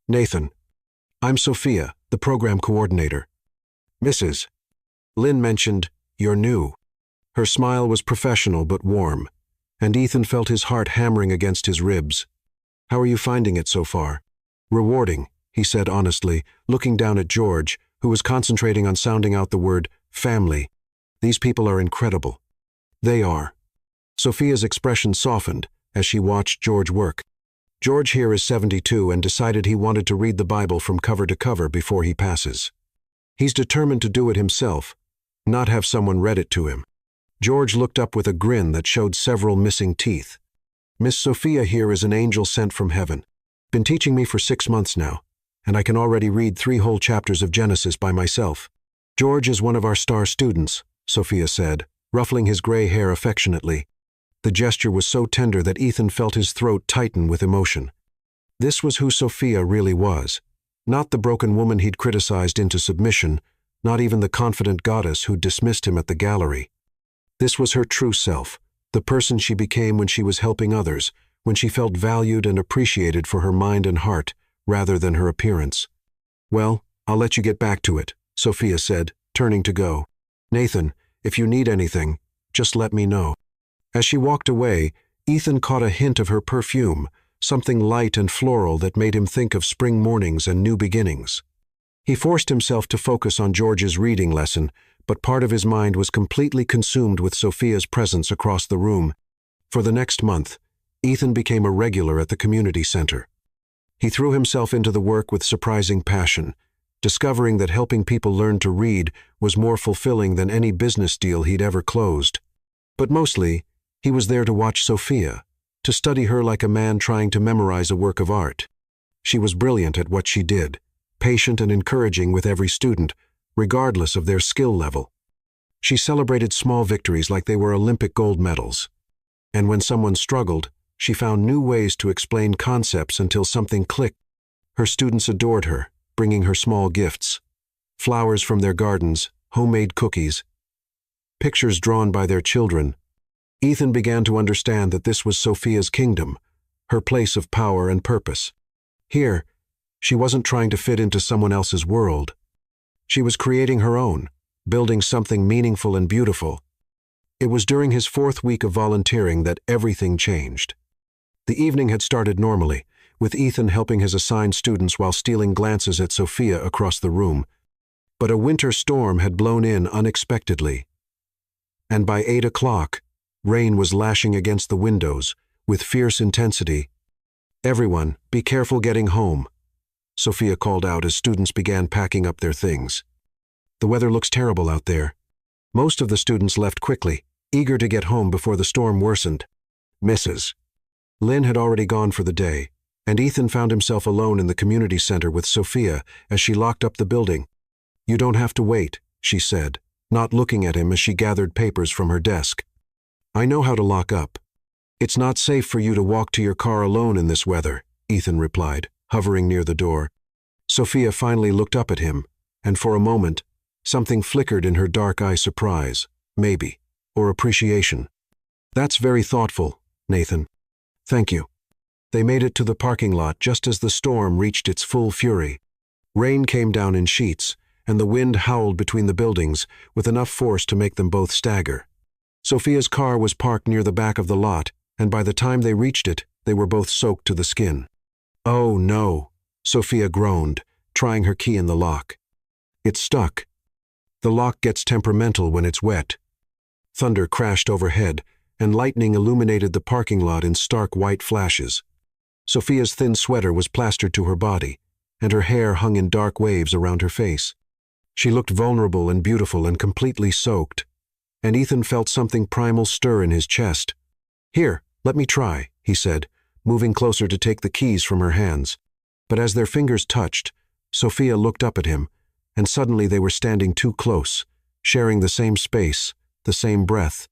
Nathan, I'm Sophia, the program coordinator. Mrs. Lynn mentioned, you're new. Her smile was professional but warm, and Ethan felt his heart hammering against his ribs. How are you finding it so far? Rewarding, he said honestly, looking down at George, who was concentrating on sounding out the word family. These people are incredible. They are. Sophia's expression softened as she watched George work. George here is 72 and decided he wanted to read the Bible from cover to cover before he passes. He's determined to do it himself, not have someone read it to him. George looked up with a grin that showed several missing teeth. Miss Sophia here is an angel sent from heaven. Been teaching me for 6 months now, and I can already read 3 whole chapters of Genesis by myself. George is one of our star students, Sophia said, ruffling his gray hair affectionately. The gesture was so tender that Ethan felt his throat tighten with emotion. This was who Sophia really was. Not the broken woman he'd criticized into submission, not even the confident goddess who'd dismissed him at the gallery. This was her true self, the person she became when she was helping others, when she felt valued and appreciated for her mind and heart, rather than her appearance. Well, I'll let you get back to it, Sophia said, turning to go. Nathan, if you need anything, just let me know. As she walked away, Ethan caught a hint of her perfume, something light and floral that made him think of spring mornings and new beginnings. He forced himself to focus on George's reading lesson, but part of his mind was completely consumed with Sophia's presence across the room. For the next month, Ethan became a regular at the community center. He threw himself into the work with surprising passion, discovering that helping people learn to read was more fulfilling than any business deal he'd ever closed. But mostly, he was there to watch Sophia, to study her like a man trying to memorize a work of art. She was brilliant at what she did, patient and encouraging with every student, regardless of their skill level. She celebrated small victories like they were Olympic gold medals. And when someone struggled, she found new ways to explain concepts until something clicked. Her students adored her, bringing her small gifts. Flowers from their gardens, homemade cookies, pictures drawn by their children. Ethan began to understand that this was Sophia's kingdom, her place of power and purpose. Here, she wasn't trying to fit into someone else's world. She was creating her own, building something meaningful and beautiful. It was during his 4th week of volunteering that everything changed. The evening had started normally, with Ethan helping his assigned students while stealing glances at Sophia across the room. But a winter storm had blown in unexpectedly. And by 8 o'clock, rain was lashing against the windows with fierce intensity. Everyone, be careful getting home, Sophia called out as students began packing up their things. The weather looks terrible out there. Most of the students left quickly, eager to get home before the storm worsened. Mrs. Lynn had already gone for the day, and Ethan found himself alone in the community center with Sophia as she locked up the building. You don't have to wait, she said, not looking at him as she gathered papers from her desk. I know how to lock up. It's not safe for you to walk to your car alone in this weather, Ethan replied, hovering near the door. Sophia finally looked up at him, and for a moment, something flickered in her dark eye. Surprise, maybe, or appreciation. That's very thoughtful, Nathan. Thank you. They made it to the parking lot just as the storm reached its full fury. Rain came down in sheets, and the wind howled between the buildings with enough force to make them both stagger. Sophia's car was parked near the back of the lot, and by the time they reached it, they were both soaked to the skin. "Oh, no," Sophia groaned, trying her key in the lock. It stuck. The lock gets temperamental when it's wet. Thunder crashed overhead, and lightning illuminated the parking lot in stark white flashes. Sophia's thin sweater was plastered to her body, and her hair hung in dark waves around her face. She looked vulnerable and beautiful and completely soaked, and Ethan felt something primal stir in his chest. "Here, let me try," he said, moving closer to take the keys from her hands. But as their fingers touched, Sophia looked up at him, and suddenly they were standing too close, sharing the same space, the same breath.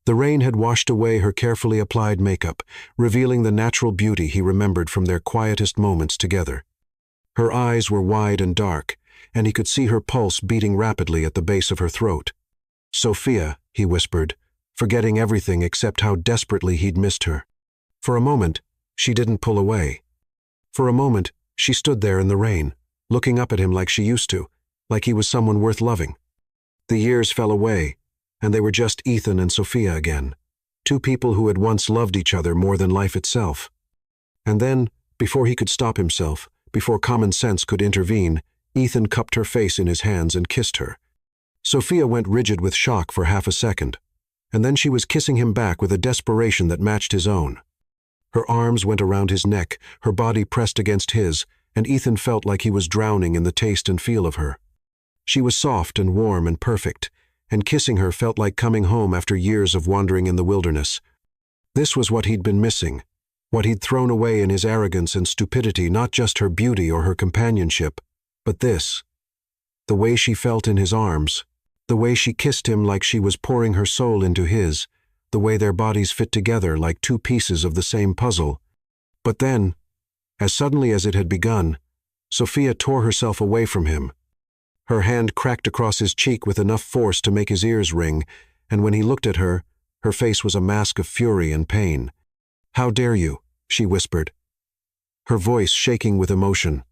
The rain had washed away her carefully applied makeup, revealing the natural beauty he remembered from their quietest moments together. Her eyes were wide and dark, and he could see her pulse beating rapidly at the base of her throat. "Sophia," he whispered, forgetting everything except how desperately he'd missed her. For a moment, she didn't pull away. For a moment, she stood there in the rain, looking up at him like she used to, like he was someone worth loving. The years fell away, and they were just Ethan and Sophia again, two people who had once loved each other more than life itself. And then, before he could stop himself, before common sense could intervene, Ethan cupped her face in his hands and kissed her. Sophia went rigid with shock for half a second, and then she was kissing him back with a desperation that matched his own. Her arms went around his neck, her body pressed against his, and Ethan felt like he was drowning in the taste and feel of her. She was soft and warm and perfect, and kissing her felt like coming home after years of wandering in the wilderness. This was what he'd been missing, what he'd thrown away in his arrogance and stupidity, not just her beauty or her companionship, but this. The way she felt in his arms, the way she kissed him like she was pouring her soul into his, the way their bodies fit together like two pieces of the same puzzle. But then, as suddenly as it had begun, Sophia tore herself away from him. Her hand cracked across his cheek with enough force to make his ears ring, and when he looked at her, her face was a mask of fury and pain. "How dare you?" she whispered, her voice shaking with emotion.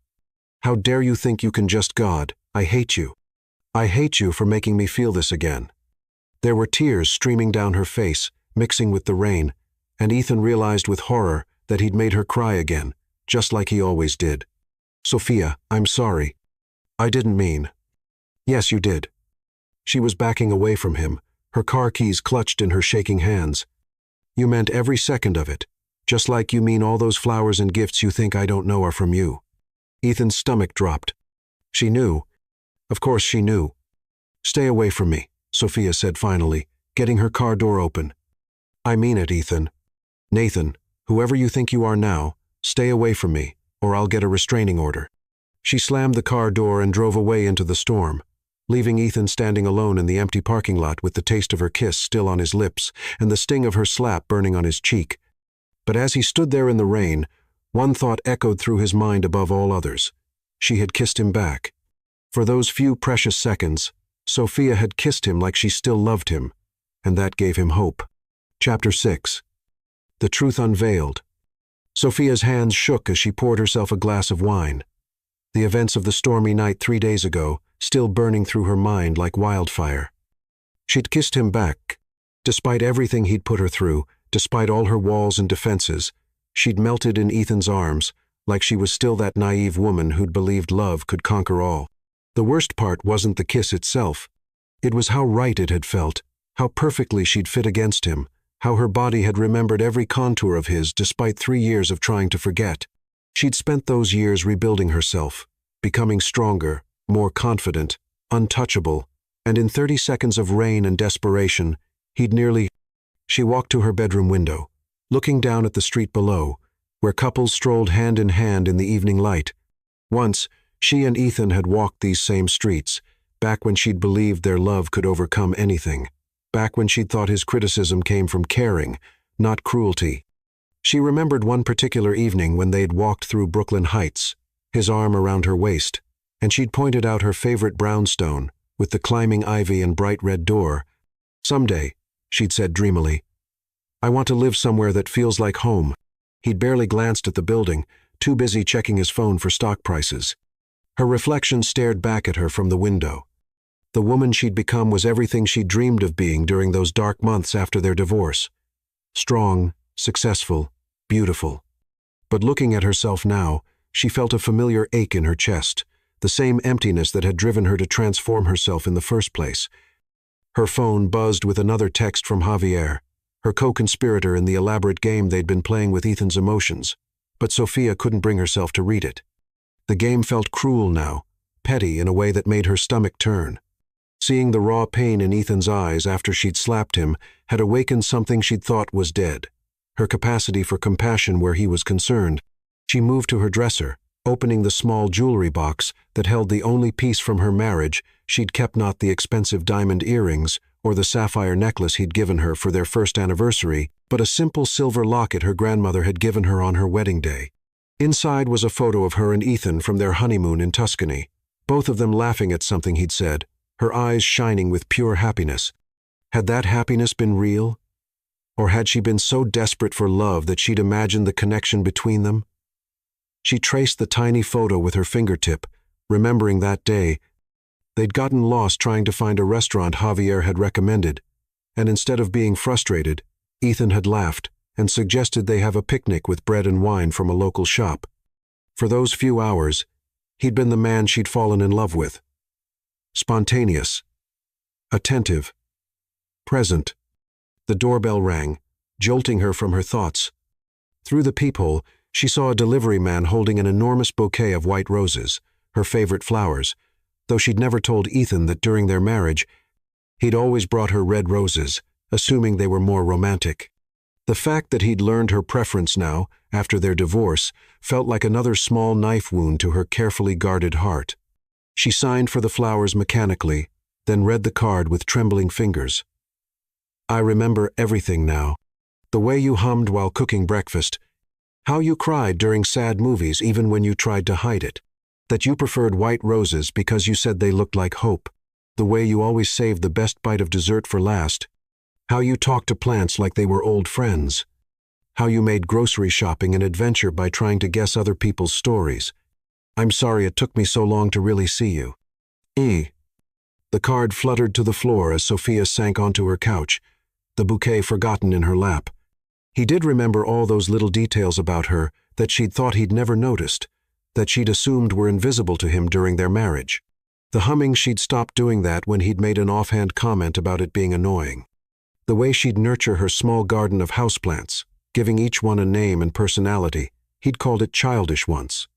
"How dare you think you can just God? I hate you. I hate you for making me feel this again." There were tears streaming down her face, mixing with the rain, and Ethan realized with horror that he'd made her cry again, just like he always did. "Sophia, I'm sorry. I didn't mean." "Yes, you did." She was backing away from him, her car keys clutched in her shaking hands. "You meant every second of it, just like you mean all those flowers and gifts you think I don't know are from you." Ethan's stomach dropped. She knew. Of course she knew. "Stay away from me," Sophia said finally, getting her car door open. "I mean it, Ethan. Nathan, whoever you think you are now, stay away from me, or I'll get a restraining order." She slammed the car door and drove away into the storm, leaving Ethan standing alone in the empty parking lot with the taste of her kiss still on his lips and the sting of her slap burning on his cheek. But as he stood there in the rain, one thought echoed through his mind above all others. She had kissed him back. For those few precious seconds, Sophia had kissed him like she still loved him, and that gave him hope. Chapter 6. The Truth Unveiled. Sophia's hands shook as she poured herself a glass of wine. The events of the stormy night 3 days ago, still burning through her mind like wildfire. She'd kissed him back. Despite everything he'd put her through, despite all her walls and defenses, she'd melted in Ethan's arms, like she was still that naive woman who'd believed love could conquer all. The worst part wasn't the kiss itself. It was how right it had felt, how perfectly she'd fit against him, how her body had remembered every contour of his despite 3 years of trying to forget. She'd spent those years rebuilding herself, becoming stronger, more confident, untouchable, and in 30 seconds of rain and desperation, he'd nearly... She walked to her bedroom window, looking down at the street below, where couples strolled hand in hand in the evening light. Once, she and Ethan had walked these same streets, back when she'd believed their love could overcome anything, back when she'd thought his criticism came from caring, not cruelty. She remembered one particular evening when they'd walked through Brooklyn Heights, his arm around her waist, and she'd pointed out her favorite brownstone, with the climbing ivy and bright red door. "Someday," she'd said dreamily, "I want to live somewhere that feels like home." He'd barely glanced at the building, too busy checking his phone for stock prices. Her reflection stared back at her from the window. The woman she'd become was everything she'd dreamed of being during those dark months after their divorce. Strong, successful, beautiful. But looking at herself now, she felt a familiar ache in her chest, the same emptiness that had driven her to transform herself in the first place. Her phone buzzed with another text from Javier, her co-conspirator in the elaborate game they'd been playing with Ethan's emotions, but Sophia couldn't bring herself to read it. The game felt cruel now, petty in a way that made her stomach turn. Seeing the raw pain in Ethan's eyes after she'd slapped him had awakened something she'd thought was dead, her capacity for compassion where he was concerned. She moved to her dresser, opening the small jewelry box that held the only piece from her marriage she'd kept, not the expensive diamond earrings or the sapphire necklace he'd given her for their first anniversary, but a simple silver locket her grandmother had given her on her wedding day. Inside was a photo of her and Ethan from their honeymoon in Tuscany, both of them laughing at something he'd said, her eyes shining with pure happiness. Had that happiness been real? Or had she been so desperate for love that she'd imagined the connection between them? She traced the tiny photo with her fingertip, remembering that day. They'd gotten lost trying to find a restaurant Javier had recommended, and instead of being frustrated, Ethan had laughed and suggested they have a picnic with bread and wine from a local shop. For those few hours, he'd been the man she'd fallen in love with. Spontaneous, attentive, present. The doorbell rang, jolting her from her thoughts. Through the peephole, she saw a delivery man holding an enormous bouquet of white roses, her favorite flowers, though she'd never told Ethan that during their marriage, he'd always brought her red roses, assuming they were more romantic. The fact that he'd learned her preference now, after their divorce, felt like another small knife wound to her carefully guarded heart. She signed for the flowers mechanically, then read the card with trembling fingers. I remember everything now. The way you hummed while cooking breakfast, how you cried during sad movies even when you tried to hide it, that you preferred white roses because you said they looked like hope, the way you always saved the best bite of dessert for last, how you talked to plants like they were old friends, how you made grocery shopping an adventure by trying to guess other people's stories. I'm sorry it took me so long to really see you. The card fluttered to the floor as Sophia sank onto her couch, the bouquet forgotten in her lap. He did remember all those little details about her that she'd thought he'd never noticed, that she'd assumed were invisible to him during their marriage. The humming, she'd stopped doing that when he'd made an offhand comment about it being annoying. The way she'd nurture her small garden of houseplants, giving each one a name and personality, he'd called it childish once.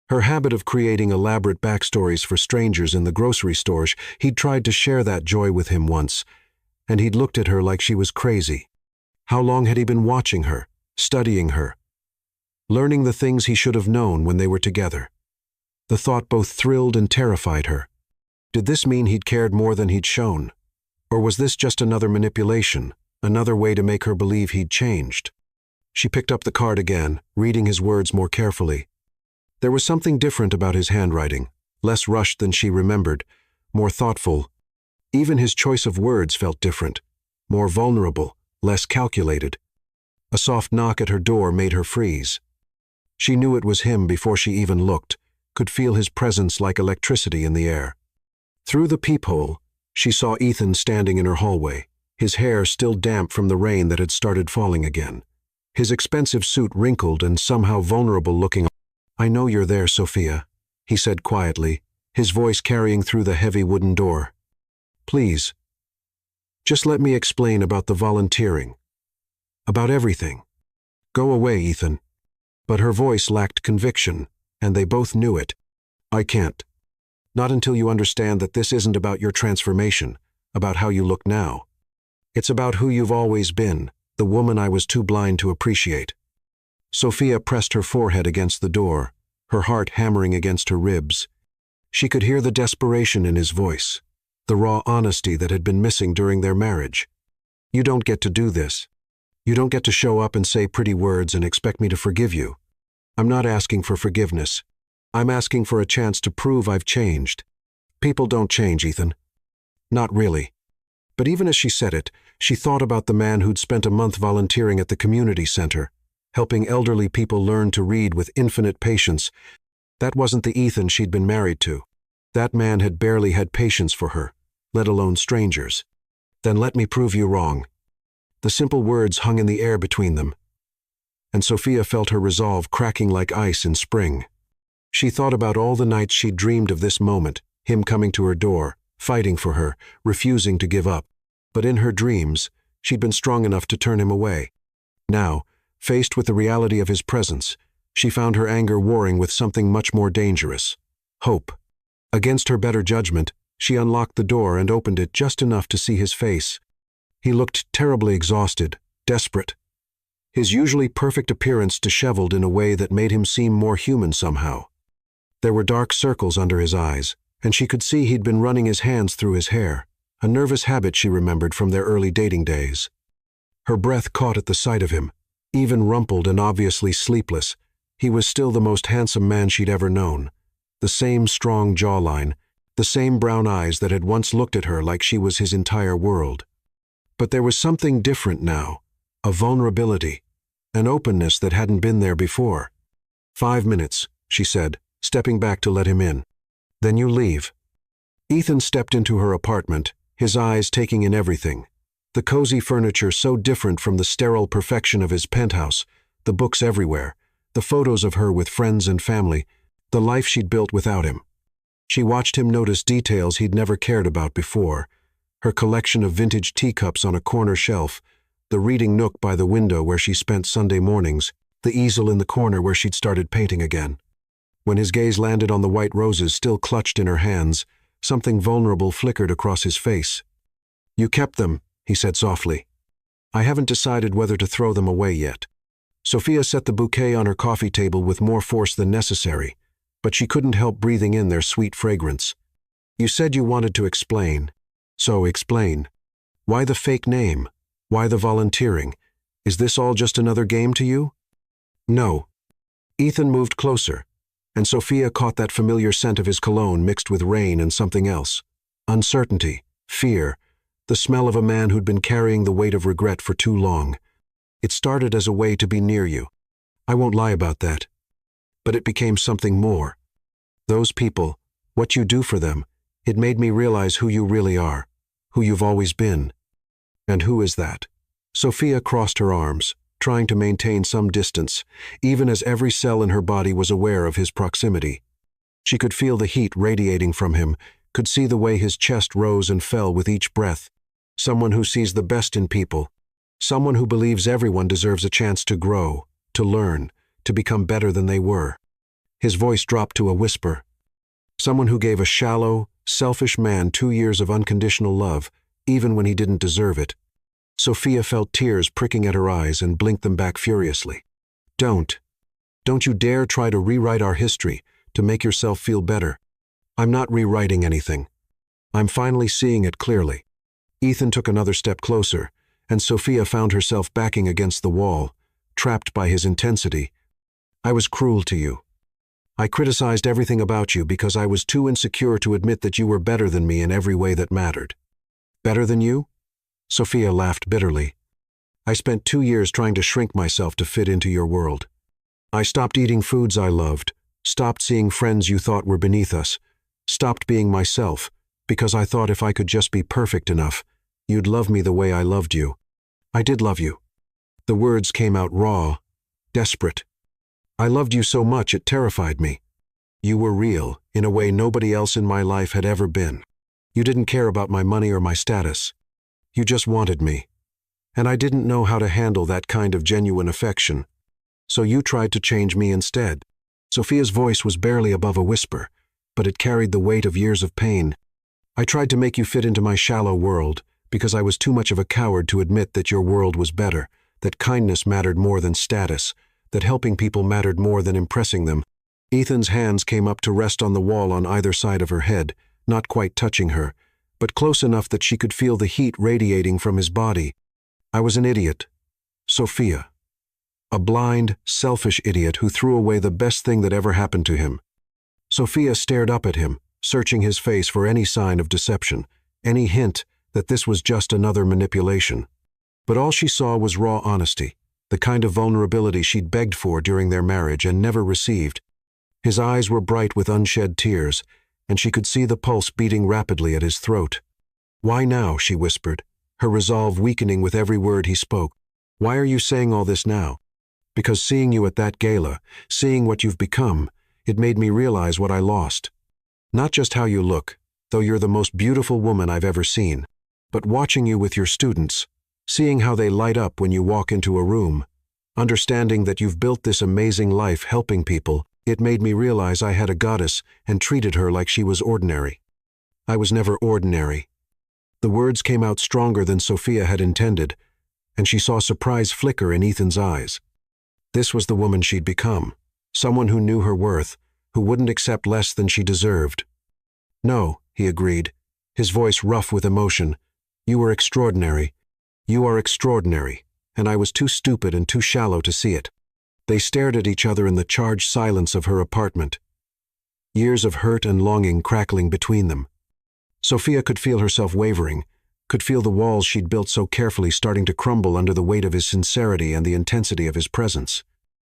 Her habit of creating elaborate backstories for strangers in the grocery stores, he'd tried to share that joy with him once, and he'd looked at her like she was crazy. How long had he been watching her, studying her, learning the things he should have known when they were together? The thought both thrilled and terrified her. Did this mean he'd cared more than he'd shown? Or was this just another manipulation, another way to make her believe he'd changed? She picked up the card again, reading his words more carefully. There was something different about his handwriting, less rushed than she remembered, more thoughtful. Even his choice of words felt different, more vulnerable, less calculated. A soft knock at her door made her freeze. She knew it was him before she even looked, could feel his presence like electricity in the air. Through the peephole, she saw Ethan standing in her hallway, his hair still damp from the rain that had started falling again. His expensive suit wrinkled and somehow vulnerable looking. I know you're there, Sophia, he said quietly, his voice carrying through the heavy wooden door. Please, just let me explain about the volunteering. About everything. Go away, Ethan. But her voice lacked conviction, and they both knew it. I can't. Not until you understand that this isn't about your transformation, about how you look now. It's about who you've always been, the woman I was too blind to appreciate. Sophia pressed her forehead against the door, her heart hammering against her ribs. She could hear the desperation in his voice, the raw honesty that had been missing during their marriage. You don't get to do this. You don't get to show up and say pretty words and expect me to forgive you. I'm not asking for forgiveness. I'm asking for a chance to prove I've changed. People don't change, Ethan. Not really. But even as she said it, she thought about the man who'd spent a month volunteering at the community center, helping elderly people learn to read with infinite patience. That wasn't the Ethan she'd been married to. That man had barely had patience for her, let alone strangers. Then let me prove you wrong. The simple words hung in the air between them, and Sophia felt her resolve cracking like ice in spring. She thought about all the nights she'd dreamed of this moment, him coming to her door, fighting for her, refusing to give up. But in her dreams, she'd been strong enough to turn him away. Now, faced with the reality of his presence, she found her anger warring with something much more dangerous: hope. Against her better judgment, she unlocked the door and opened it just enough to see his face. He looked terribly exhausted, desperate. His usually perfect appearance disheveled in a way that made him seem more human somehow. There were dark circles under his eyes, and she could see he'd been running his hands through his hair, a nervous habit she remembered from their early dating days. Her breath caught at the sight of him. Even rumpled and obviously sleepless, he was still the most handsome man she'd ever known. The same strong jawline, the same brown eyes that had once looked at her like she was his entire world. But there was something different now, a vulnerability, an openness that hadn't been there before. 5 minutes, she said, stepping back to let him in. Then you leave. Ethan stepped into her apartment, his eyes taking in everything. The cozy furniture so different from the sterile perfection of his penthouse, the books everywhere, the photos of her with friends and family, the life she'd built without him. She watched him notice details he'd never cared about before: her collection of vintage teacups on a corner shelf, the reading nook by the window where she spent Sunday mornings, the easel in the corner where she'd started painting again. When his gaze landed on the white roses still clutched in her hands, something vulnerable flickered across his face. You kept them, he said softly. I haven't decided whether to throw them away yet. Sophia set the bouquet on her coffee table with more force than necessary, but she couldn't help breathing in their sweet fragrance. You said you wanted to explain. So explain. Why the fake name? Why the volunteering? Is this all just another game to you? No. Ethan moved closer, and Sophia caught that familiar scent of his cologne mixed with rain and something else. Uncertainty, fear, the smell of a man who'd been carrying the weight of regret for too long. It started as a way to be near you. I won't lie about that. But it became something more. Those people, what you do for them, it made me realize who you really are, who you've always been. And who is that? Sophia crossed her arms, trying to maintain some distance, even as every cell in her body was aware of his proximity. She could feel the heat radiating from him, could see the way his chest rose and fell with each breath. Someone who sees the best in people. Someone who believes everyone deserves a chance to grow, to learn, to become better than they were. His voice dropped to a whisper. Someone who gave a shallow, selfish man 2 years of unconditional love, even when he didn't deserve it. Sophia felt tears pricking at her eyes and blinked them back furiously. Don't you dare try to rewrite our history to make yourself feel better. I'm not rewriting anything. I'm finally seeing it clearly. Ethan took another step closer, and Sophia found herself backing against the wall, trapped by his intensity. I was cruel to you. I criticized everything about you because I was too insecure to admit that you were better than me in every way that mattered. Better than you? Sophia laughed bitterly. I spent 2 years trying to shrink myself to fit into your world. I stopped eating foods I loved, stopped seeing friends you thought were beneath us, stopped being myself, because I thought if I could just be perfect enough, you'd love me the way I loved you. I did love you. The words came out raw, desperate. I loved you so much it terrified me. You were real, in a way nobody else in my life had ever been. You didn't care about my money or my status. You just wanted me. And I didn't know how to handle that kind of genuine affection. So you tried to change me instead. Sophia's voice was barely above a whisper, but it carried the weight of years of pain. I tried to make you fit into my shallow world, because I was too much of a coward to admit that your world was better, that kindness mattered more than status, that helping people mattered more than impressing them. Ethan's hands came up to rest on the wall on either side of her head, not quite touching her, but close enough that she could feel the heat radiating from his body. I was an idiot. Sophia. A blind, selfish idiot who threw away the best thing that ever happened to him. Sophia stared up at him, searching his face for any sign of deception, any hint that this was just another manipulation. But all she saw was raw honesty, the kind of vulnerability she'd begged for during their marriage and never received. His eyes were bright with unshed tears, and she could see the pulse beating rapidly at his throat. "Why now?" she whispered, her resolve weakening with every word he spoke. "Why are you saying all this now?" "Because seeing you at that gala, seeing what you've become, it made me realize what I lost. Not just how you look, though you're the most beautiful woman I've ever seen, but watching you with your students, seeing how they light up when you walk into a room, understanding that you've built this amazing life helping people, it made me realize I had a goddess and treated her like she was ordinary. I was never ordinary." The words came out stronger than Sophia had intended, and she saw surprise flicker in Ethan's eyes. This was the woman she'd become, someone who knew her worth, who wouldn't accept less than she deserved. "No," he agreed, his voice rough with emotion. "You were extraordinary. You are extraordinary, and I was too stupid and too shallow to see it." They stared at each other in the charged silence of her apartment, years of hurt and longing crackling between them. Sophia could feel herself wavering, could feel the walls she'd built so carefully starting to crumble under the weight of his sincerity and the intensity of his presence.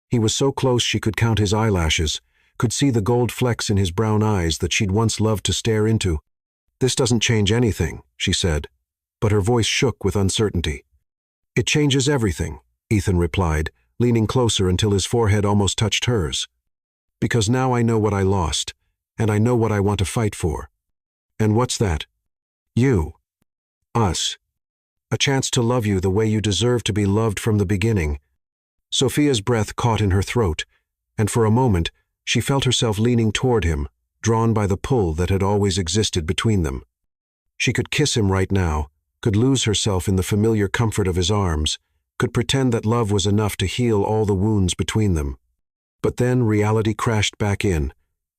He was so close she could count his eyelashes, could see the gold flecks in his brown eyes that she'd once loved to stare into. "This doesn't change anything," she said, but her voice shook with uncertainty. "It changes everything," Ethan replied, leaning closer until his forehead almost touched hers. "Because now I know what I lost, and I know what I want to fight for." "And what's that?" "You. Us. A chance to love you the way you deserve to be loved from the beginning." Sophia's breath caught in her throat, and for a moment she felt herself leaning toward him, drawn by the pull that had always existed between them. She could kiss him right now, could lose herself in the familiar comfort of his arms, could pretend that love was enough to heal all the wounds between them. But then reality crashed back in,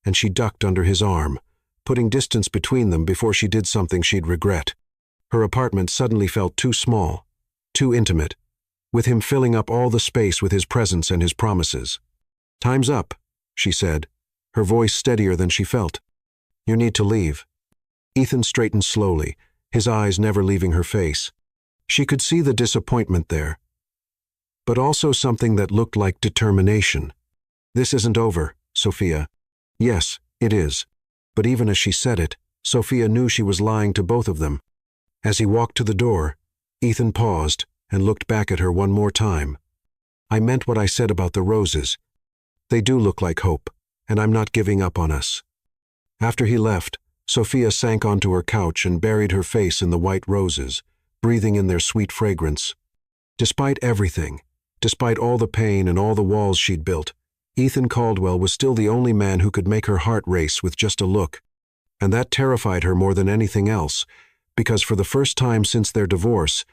and she ducked under his arm, putting distance between them before she did something she'd regret. Her apartment suddenly felt too small, too intimate, with him filling up all the space with his presence and his promises. "Time's up," she said, her voice steadier than she felt. "You need to leave." Ethan straightened slowly, his eyes never leaving her face. She could see the disappointment there, but also something that looked like determination. "This isn't over, Sophia." "Yes, it is." But even as she said it, Sophia knew she was lying to both of them. As he walked to the door, Ethan paused and looked back at her one more time. "I meant what I said about the roses. They do look like hope, and I'm not giving up on us." After he left, Sophia sank onto her couch and buried her face in the white roses, breathing in their sweet fragrance. Despite everything, despite all the pain and all the walls she'd built, Ethan Caldwell was still the only man who could make her heart race with just a look. And that terrified her more than anything else, because for the first time since their divorce,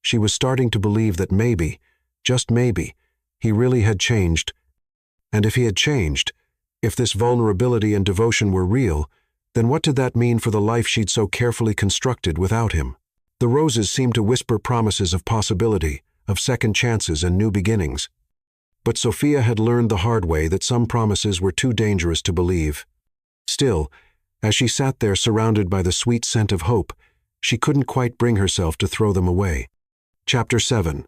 she was starting to believe that maybe, just maybe, he really had changed. And if he had changed, if this vulnerability and devotion were real, then what did that mean for the life she'd so carefully constructed without him? The roses seemed to whisper promises of possibility, of second chances and new beginnings. But Sophia had learned the hard way that some promises were too dangerous to believe. Still, as she sat there surrounded by the sweet scent of hope, she couldn't quite bring herself to throw them away. Chapter 7.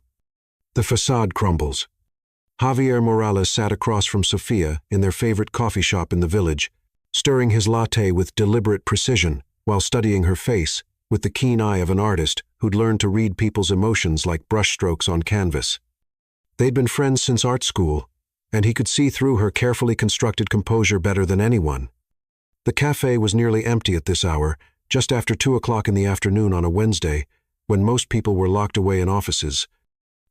The facade crumbles. Javier Morales sat across from Sophia in their favorite coffee shop in the village, stirring his latte with deliberate precision while studying her face with the keen eye of an artist who'd learned to read people's emotions like brushstrokes on canvas. They'd been friends since art school, and he could see through her carefully constructed composure better than anyone. The cafe was nearly empty at this hour, just after 2 o'clock in the afternoon on a Wednesday, when most people were locked away in offices.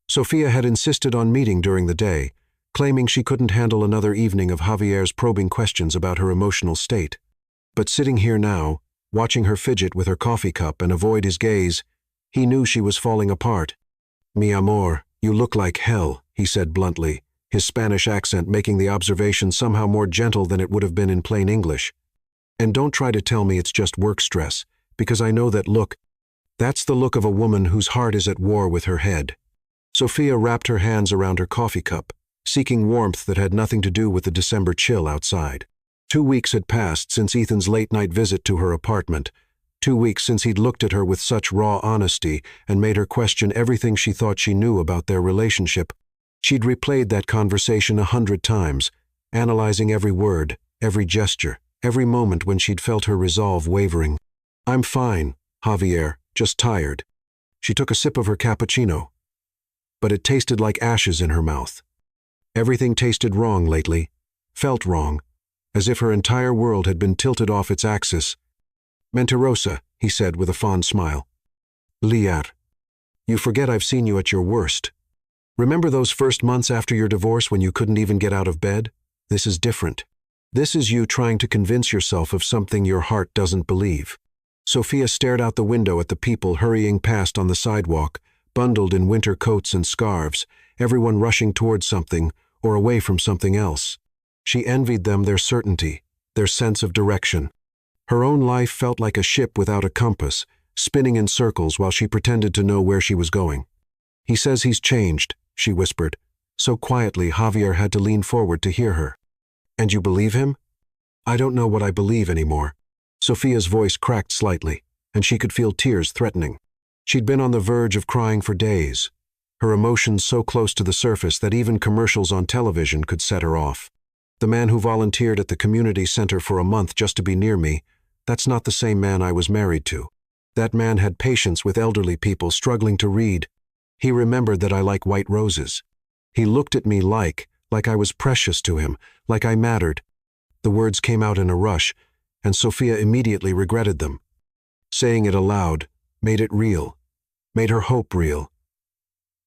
Sophia had insisted on meeting during the day, claiming she couldn't handle another evening of Javier's probing questions about her emotional state. But sitting here now, watching her fidget with her coffee cup and avoid his gaze, he knew she was falling apart. "Mi amor, you look like hell," he said bluntly, his Spanish accent making the observation somehow more gentle than it would have been in plain English. "And don't try to tell me it's just work stress, because I know that look. That's the look of a woman whose heart is at war with her head." Sophia wrapped her hands around her coffee cup, seeking warmth that had nothing to do with the December chill outside. 2 weeks had passed since Ethan's late-night visit to her apartment. 2 weeks since he'd looked at her with such raw honesty and made her question everything she thought she knew about their relationship. She'd replayed that conversation 100 times, analyzing every word, every gesture, every moment when she'd felt her resolve wavering. "I'm fine, Javier," just tired. She took a sip of her cappuccino, but it tasted like ashes in her mouth. Everything tasted wrong lately, felt wrong, as if her entire world had been tilted off its axis. Mentirosa, he said with a fond smile. Liar. You forget I've seen you at your worst. Remember those first months after your divorce when you couldn't even get out of bed? This is different. This is you trying to convince yourself of something your heart doesn't believe. Sophia stared out the window at the people hurrying past on the sidewalk, bundled in winter coats and scarves, everyone rushing towards something or away from something else. She envied them their certainty, their sense of direction. Her own life felt like a ship without a compass, spinning in circles while she pretended to know where she was going. He says he's changed, she whispered, so quietly Javier had to lean forward to hear her. And you believe him? I don't know what I believe anymore. Sophia's voice cracked slightly, and she could feel tears threatening. She'd been on the verge of crying for days, her emotions so close to the surface that even commercials on television could set her off. The man who volunteered at the community center for a month just to be near me, that's not the same man I was married to. That man had patience with elderly people struggling to read. He remembered that I like white roses. He looked at me like I was precious to him, like I mattered. The words came out in a rush, and Sophia immediately regretted them. Saying it aloud made it real, made her hope real.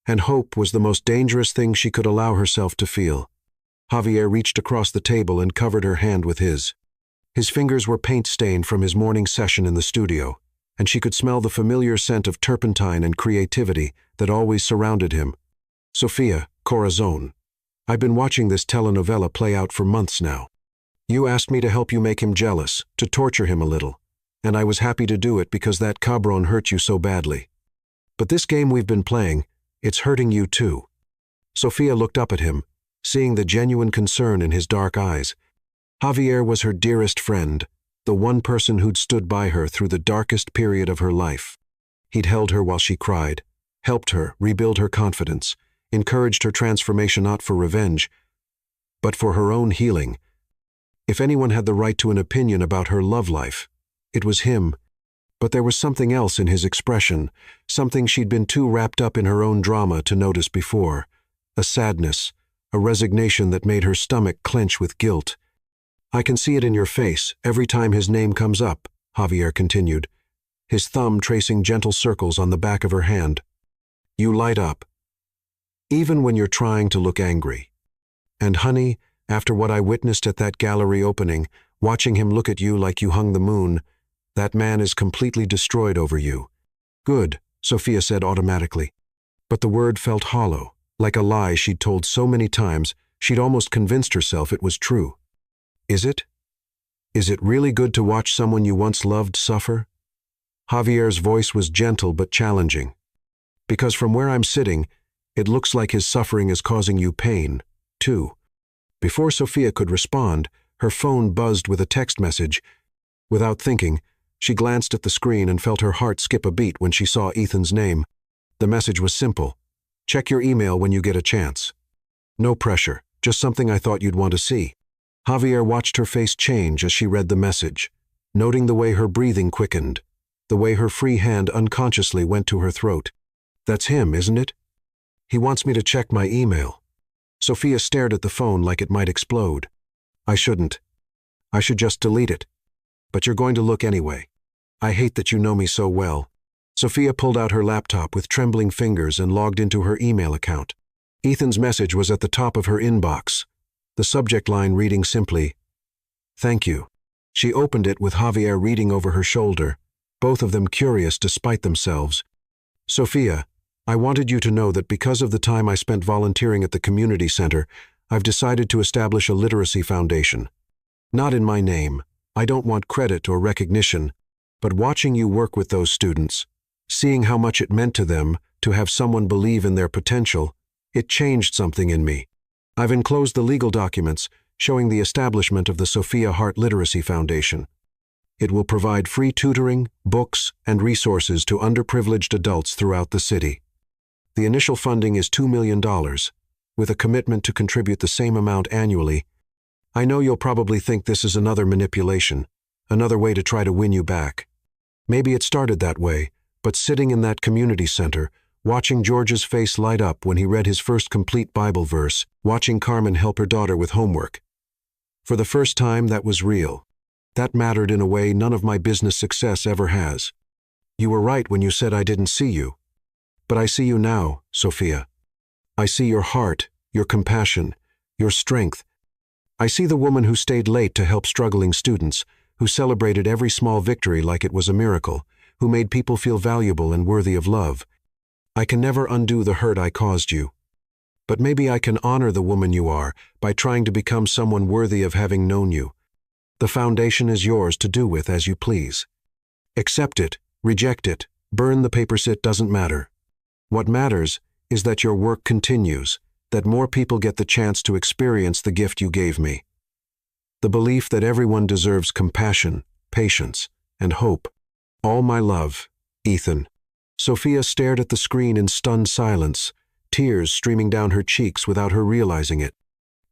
And hope was the most dangerous thing she could allow herself to feel. Javier reached across the table and covered her hand with his. His fingers were paint-stained from his morning session in the studio, and she could smell the familiar scent of turpentine and creativity that always surrounded him. Sophia, Corazon, I've been watching this telenovela play out for months now. You asked me to help you make him jealous, to torture him a little, and I was happy to do it because that cabron hurt you so badly. But this game we've been playing, it's hurting you too. Sophia looked up at him, seeing the genuine concern in his dark eyes. Javier was her dearest friend, the one person who'd stood by her through the darkest period of her life. He'd held her while she cried, helped her rebuild her confidence, encouraged her transformation not for revenge, but for her own healing. If anyone had the right to an opinion about her love life, it was him. But there was something else in his expression, something she'd been too wrapped up in her own drama to notice before. A sadness, a resignation that made her stomach clench with guilt. I can see it in your face every time his name comes up, Javier continued, his thumb tracing gentle circles on the back of her hand. You light up, even when you're trying to look angry. And honey, after what I witnessed at that gallery opening, watching him look at you like you hung the moon, that man is completely destroyed over you. Good, Sophia said automatically. But the word felt hollow, like a lie she'd told so many times she'd almost convinced herself it was true. Is it? Is it really good to watch someone you once loved suffer? Javier's voice was gentle but challenging. Because from where I'm sitting, it looks like his suffering is causing you pain, too. Before Sophia could respond, her phone buzzed with a text message. Without thinking, she glanced at the screen and felt her heart skip a beat when she saw Ethan's name. The message was simple. Check your email when you get a chance. No pressure, just something I thought you'd want to see. Javier watched her face change as she read the message, noting the way her breathing quickened, the way her free hand unconsciously went to her throat. That's him, isn't it? He wants me to check my email. Sophia stared at the phone like it might explode. I shouldn't. I should just delete it. But you're going to look anyway. I hate that you know me so well. Sophia pulled out her laptop with trembling fingers and logged into her email account. Ethan's message was at the top of her inbox, the subject line reading simply, "Thank you." She opened it with Javier reading over her shoulder, both of them curious despite themselves. Sophia, I wanted you to know that because of the time I spent volunteering at the community center, I've decided to establish a literacy foundation. Not in my name. I don't want credit or recognition, but watching you work with those students, seeing how much it meant to them to have someone believe in their potential, it changed something in me. I've enclosed the legal documents showing the establishment of the Sophia Heart Literacy Foundation. It will provide free tutoring, books, and resources to underprivileged adults throughout the city. The initial funding is $2 million, with a commitment to contribute the same amount annually. I know you'll probably think this is another manipulation, another way to try to win you back. Maybe it started that way, But sitting in that community center, watching George's face light up when he read his first complete Bible verse, watching Carmen help her daughter with homework. For the first time, that was real. That mattered in a way none of my business success ever has. You were right when you said I didn't see you. But I see you now, Sophia. I see your heart, your compassion, your strength. I see the woman who stayed late to help struggling students, who celebrated every small victory like it was a miracle, who made people feel valuable and worthy of love. I can never undo the hurt I caused you. But maybe I can honor the woman you are by trying to become someone worthy of having known you. The foundation is yours to do with as you please. Accept it, reject it, burn the papers, it doesn't matter. What matters is that your work continues, that more people get the chance to experience the gift you gave me. The belief that everyone deserves compassion, patience, and hope. All my love, Ethan. Sophia stared at the screen in stunned silence, tears streaming down her cheeks without her realizing it.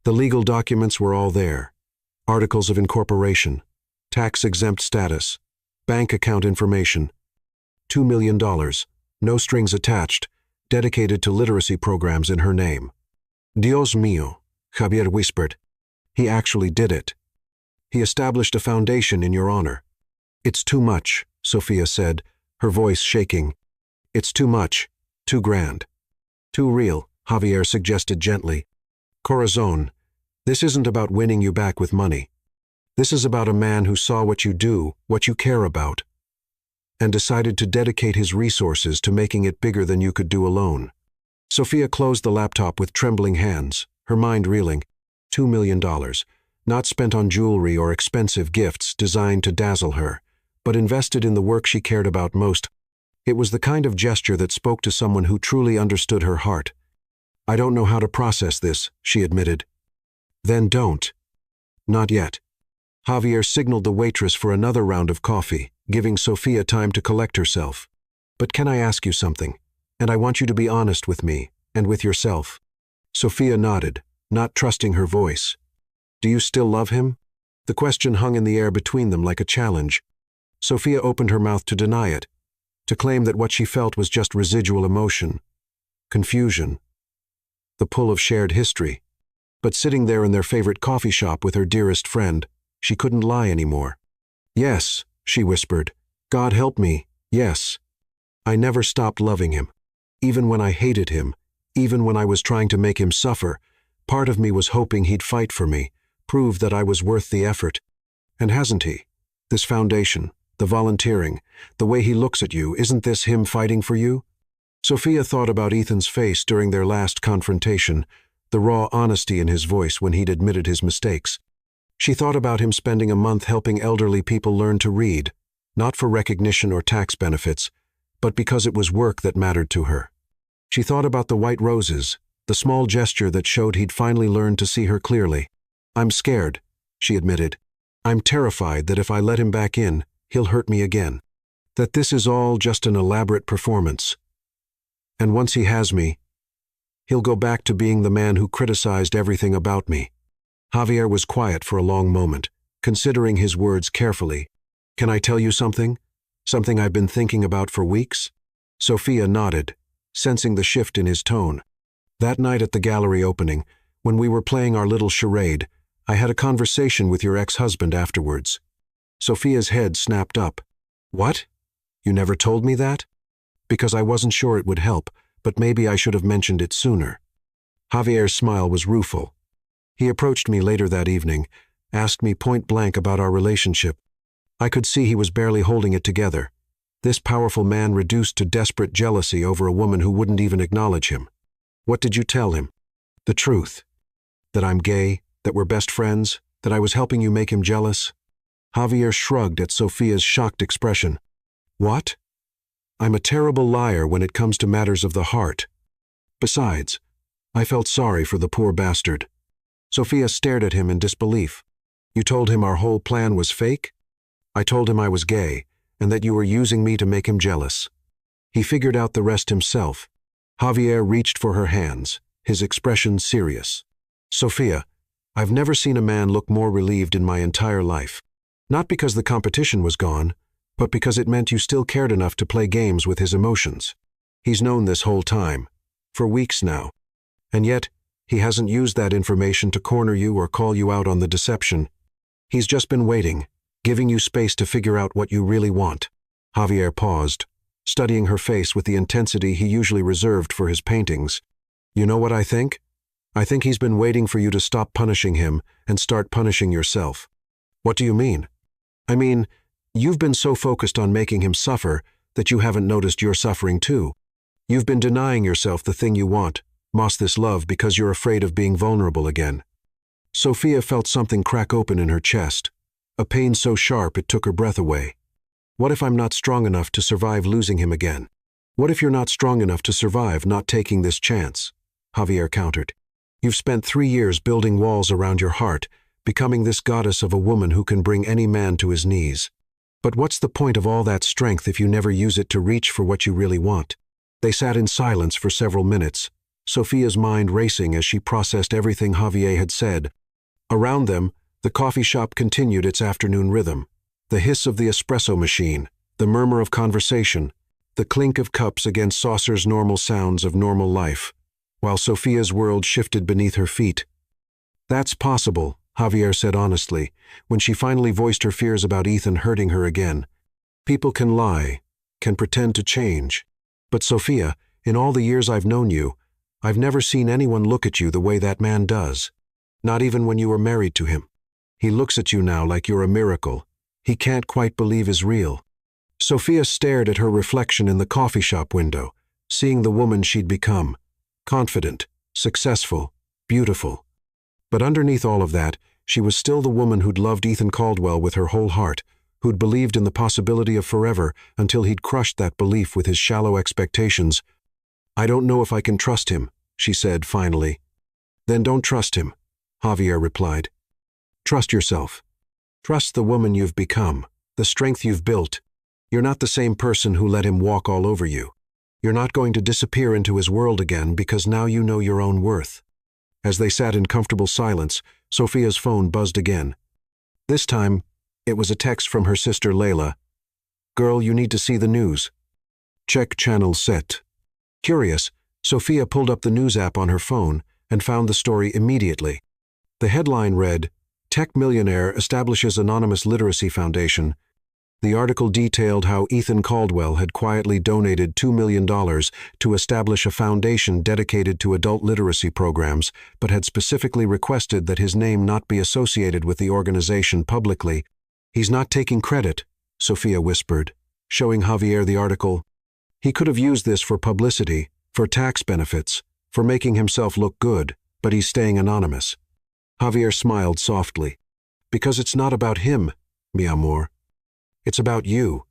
The legal documents were all there. Articles of incorporation, tax-exempt status, bank account information. $2 million, no strings attached, dedicated to literacy programs in her name. Dios mío, Javier whispered. He actually did it. He established a foundation in your honor. It's too much, Sophia said, her voice shaking. It's too much, too grand. Too real, Javier suggested gently. Corazon, this isn't about winning you back with money. This is about a man who saw what you do, what you care about, and decided to dedicate his resources to making it bigger than you could do alone. Sophia closed the laptop with trembling hands, her mind reeling. $2 million, not spent on jewelry or expensive gifts designed to dazzle her, but invested in the work she cared about most. It was the kind of gesture that spoke to someone who truly understood her heart. I don't know how to process this, she admitted. Then don't. Not yet. Javier signaled the waitress for another round of coffee, giving Sophia time to collect herself. But can I ask you something? And I want you to be honest with me, and with yourself. Sophia nodded, not trusting her voice. Do you still love him? The question hung in the air between them like a challenge. Sophia opened her mouth to deny it, to claim that what she felt was just residual emotion, confusion, the pull of shared history. But sitting there in their favorite coffee shop with her dearest friend, she couldn't lie anymore. Yes, she whispered. God help me, yes. I never stopped loving him. Even when I hated him, even when I was trying to make him suffer, part of me was hoping he'd fight for me, prove that I was worth the effort. And hasn't he? This foundation, the volunteering, the way he looks at you, isn't this him fighting for you? Sophia thought about Ethan's face during their last confrontation, the raw honesty in his voice when he'd admitted his mistakes. She thought about him spending a month helping elderly people learn to read, not for recognition or tax benefits, but because it was work that mattered to her. She thought about the white roses, the small gesture that showed he'd finally learned to see her clearly. I'm scared, she admitted. I'm terrified that if I let him back in, he'll hurt me again. That this is all just an elaborate performance. And once he has me, he'll go back to being the man who criticized everything about me. Javier was quiet for a long moment, considering his words carefully. Can I tell you something? Something I've been thinking about for weeks? Sophia nodded, sensing the shift in his tone. That night at the gallery opening, when we were playing our little charade, I had a conversation with your ex-husband afterwards. Sophia's head snapped up. What? You never told me that? Because I wasn't sure it would help, but maybe I should have mentioned it sooner. Javier's smile was rueful. He approached me later that evening, asked me point blank about our relationship. I could see he was barely holding it together. This powerful man reduced to desperate jealousy over a woman who wouldn't even acknowledge him. What did you tell him? The truth. That I'm gay, that we're best friends, that I was helping you make him jealous? Javier shrugged at Sophia's shocked expression. What? I'm a terrible liar when it comes to matters of the heart. Besides, I felt sorry for the poor bastard. Sophia stared at him in disbelief. You told him our whole plan was fake? I told him I was gay, and that you were using me to make him jealous. He figured out the rest himself. Javier reached for her hands, his expression serious. Sophia, I've never seen a man look more relieved in my entire life. Not because the competition was gone, but because it meant you still cared enough to play games with his emotions. He's known this whole time, for weeks now. And yet, he hasn't used that information to corner you or call you out on the deception. He's just been waiting, giving you space to figure out what you really want. Javier paused, studying her face with the intensity he usually reserved for his paintings. You know what I think? I think he's been waiting for you to stop punishing him and start punishing yourself. What do you mean? I mean, you've been so focused on making him suffer that you haven't noticed you're suffering too. You've been denying yourself the thing you want, this love, because you're afraid of being vulnerable again. Sophia felt something crack open in her chest, a pain so sharp it took her breath away. What if I'm not strong enough to survive losing him again? What if you're not strong enough to survive not taking this chance? Javier countered. You've spent 3 years building walls around your heart, becoming this goddess of a woman who can bring any man to his knees. But what's the point of all that strength if you never use it to reach for what you really want? They sat in silence for several minutes, Sophia's mind racing as she processed everything Javier had said. Around them, the coffee shop continued its afternoon rhythm. The hiss of the espresso machine, the murmur of conversation, the clink of cups against saucers, normal sounds of normal life, while Sophia's world shifted beneath her feet. That's possible, Javier said honestly, when she finally voiced her fears about Ethan hurting her again. People can lie, can pretend to change. But Sophia, in all the years I've known you, I've never seen anyone look at you the way that man does. Not even when you were married to him. He looks at you now like you're a miracle. He can't quite believe is real. Sophia stared at her reflection in the coffee shop window, seeing the woman she'd become. Confident, successful, beautiful. But underneath all of that, she was still the woman who'd loved Ethan Caldwell with her whole heart, who'd believed in the possibility of forever until he'd crushed that belief with his shallow expectations. I don't know if I can trust him, she said finally. Then don't trust him, Javier replied. Trust yourself. Trust the woman you've become, the strength you've built. You're not the same person who let him walk all over you. You're not going to disappear into his world again because now you know your own worth. As they sat in comfortable silence, Sophia's phone buzzed again. This time, it was a text from her sister Layla. Girl, you need to see the news. Check channel set. Curious, Sophia pulled up the news app on her phone and found the story immediately. The headline read, Tech Millionaire establishes anonymous literacy foundation. The article detailed how Ethan Caldwell had quietly donated $2 million to establish a foundation dedicated to adult literacy programs, but had specifically requested that his name not be associated with the organization publicly. He's not taking credit, Sophia whispered, showing Javier the article. He could have used this for publicity, for tax benefits, for making himself look good, but he's staying anonymous. Javier smiled softly. Because it's not about him, mi amor. It's about you,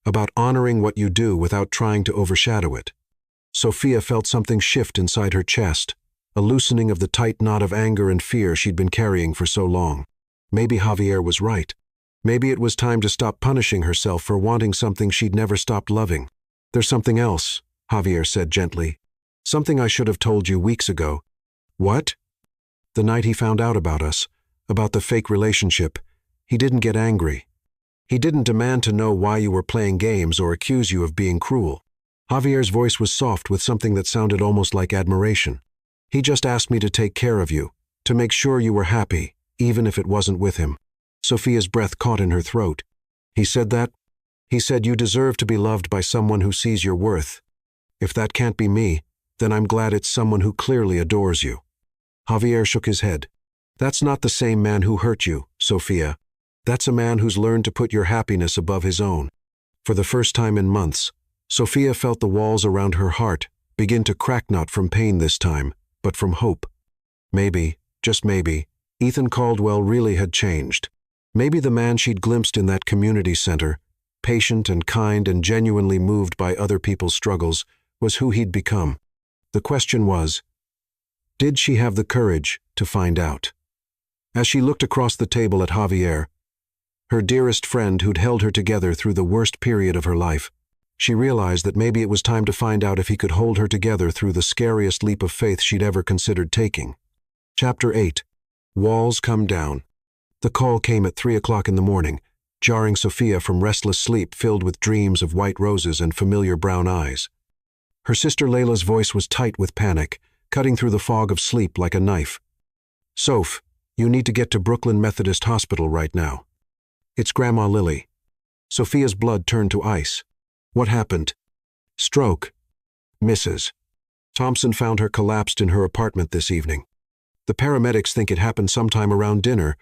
about honoring what you do without trying to overshadow it. Sophia felt something shift inside her chest, a loosening of the tight knot of anger and fear she'd been carrying for so long. Maybe Javier was right. Maybe it was time to stop punishing herself for wanting something she'd never stopped loving. There's something else, Javier said gently. Something I should have told you weeks ago. What? The night he found out about us, about the fake relationship, he didn't get angry. He didn't demand to know why you were playing games or accuse you of being cruel. Javier's voice was soft with something that sounded almost like admiration. He just asked me to take care of you, to make sure you were happy, even if it wasn't with him. Sophia's breath caught in her throat. He said that? He said you deserve to be loved by someone who sees your worth. If that can't be me, then I'm glad it's someone who clearly adores you. Javier shook his head. That's not the same man who hurt you, Sophia. That's a man who's learned to put your happiness above his own. For the first time in months, Sophia felt the walls around her heart begin to crack, not from pain this time, but from hope. Maybe, just maybe, Ethan Caldwell really had changed. Maybe the man she'd glimpsed in that community center, patient and kind and genuinely moved by other people's struggles, was who he'd become. The question was, did she have the courage to find out? As she looked across the table at Javier, her dearest friend who'd held her together through the worst period of her life, she realized that maybe it was time to find out if he could hold her together through the scariest leap of faith she'd ever considered taking. Chapter 8. Walls Come Down. The call came at 3 o'clock in the morning, jarring Sophia from restless sleep filled with dreams of white roses and familiar brown eyes. Her sister Layla's voice was tight with panic, cutting through the fog of sleep like a knife. "Soph, you need to get to Brooklyn Methodist Hospital right now. It's Grandma Lily." Sophia's blood turned to ice. "What happened?" "Stroke. Mrs. Thompson found her collapsed in her apartment this evening. The paramedics think it happened sometime around dinner,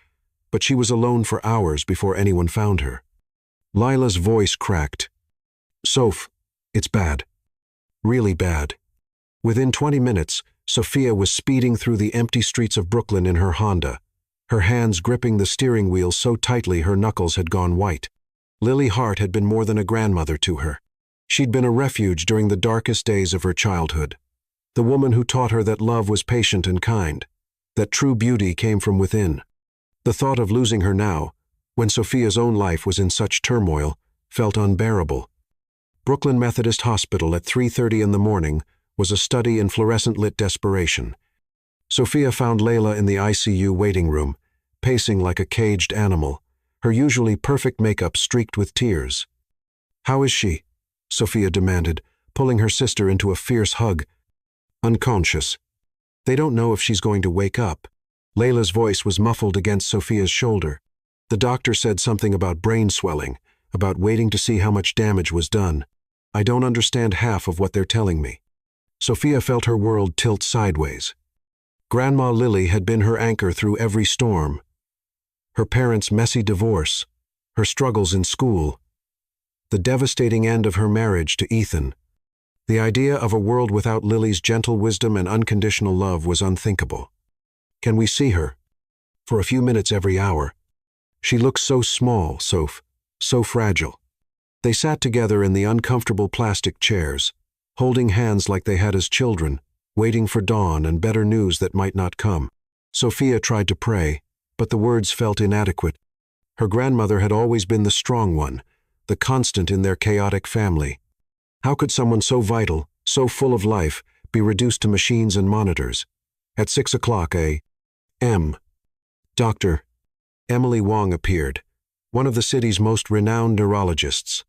but she was alone for hours before anyone found her." Lila's voice cracked. "Soph, it's bad. Really bad." Within 20 minutes, Sophia was speeding through the empty streets of Brooklyn in her Honda, her hands gripping the steering wheel so tightly her knuckles had gone white. Lily Hart had been more than a grandmother to her. She'd been a refuge during the darkest days of her childhood. The woman who taught her that love was patient and kind, that true beauty came from within. The thought of losing her now, when Sophia's own life was in such turmoil, felt unbearable. Brooklyn Methodist Hospital at 3:30 in the morning was a study in fluorescent-lit desperation. Sophia found Layla in the ICU waiting room, pacing like a caged animal, her usually perfect makeup streaked with tears. "How is she?" Sophia demanded, pulling her sister into a fierce hug. "Unconscious. They don't know if she's going to wake up." Layla's voice was muffled against Sophia's shoulder. "The doctor said something about brain swelling, about waiting to see how much damage was done. I don't understand half of what they're telling me." Sophia felt her world tilt sideways. Grandma Lily had been her anchor through every storm. Her parents' messy divorce, her struggles in school, the devastating end of her marriage to Ethan. The idea of a world without Lily's gentle wisdom and unconditional love was unthinkable. "Can we see her?" "For a few minutes every hour. She looks so small, Soph, so fragile." They sat together in the uncomfortable plastic chairs, holding hands like they had as children, waiting for dawn and better news that might not come. Sophia tried to pray, but the words felt inadequate. Her grandmother had always been the strong one, the constant in their chaotic family. How could someone so vital, so full of life, be reduced to machines and monitors? At 6 o'clock a.m., Dr. Emily Wong appeared, one of the city's most renowned neurologists.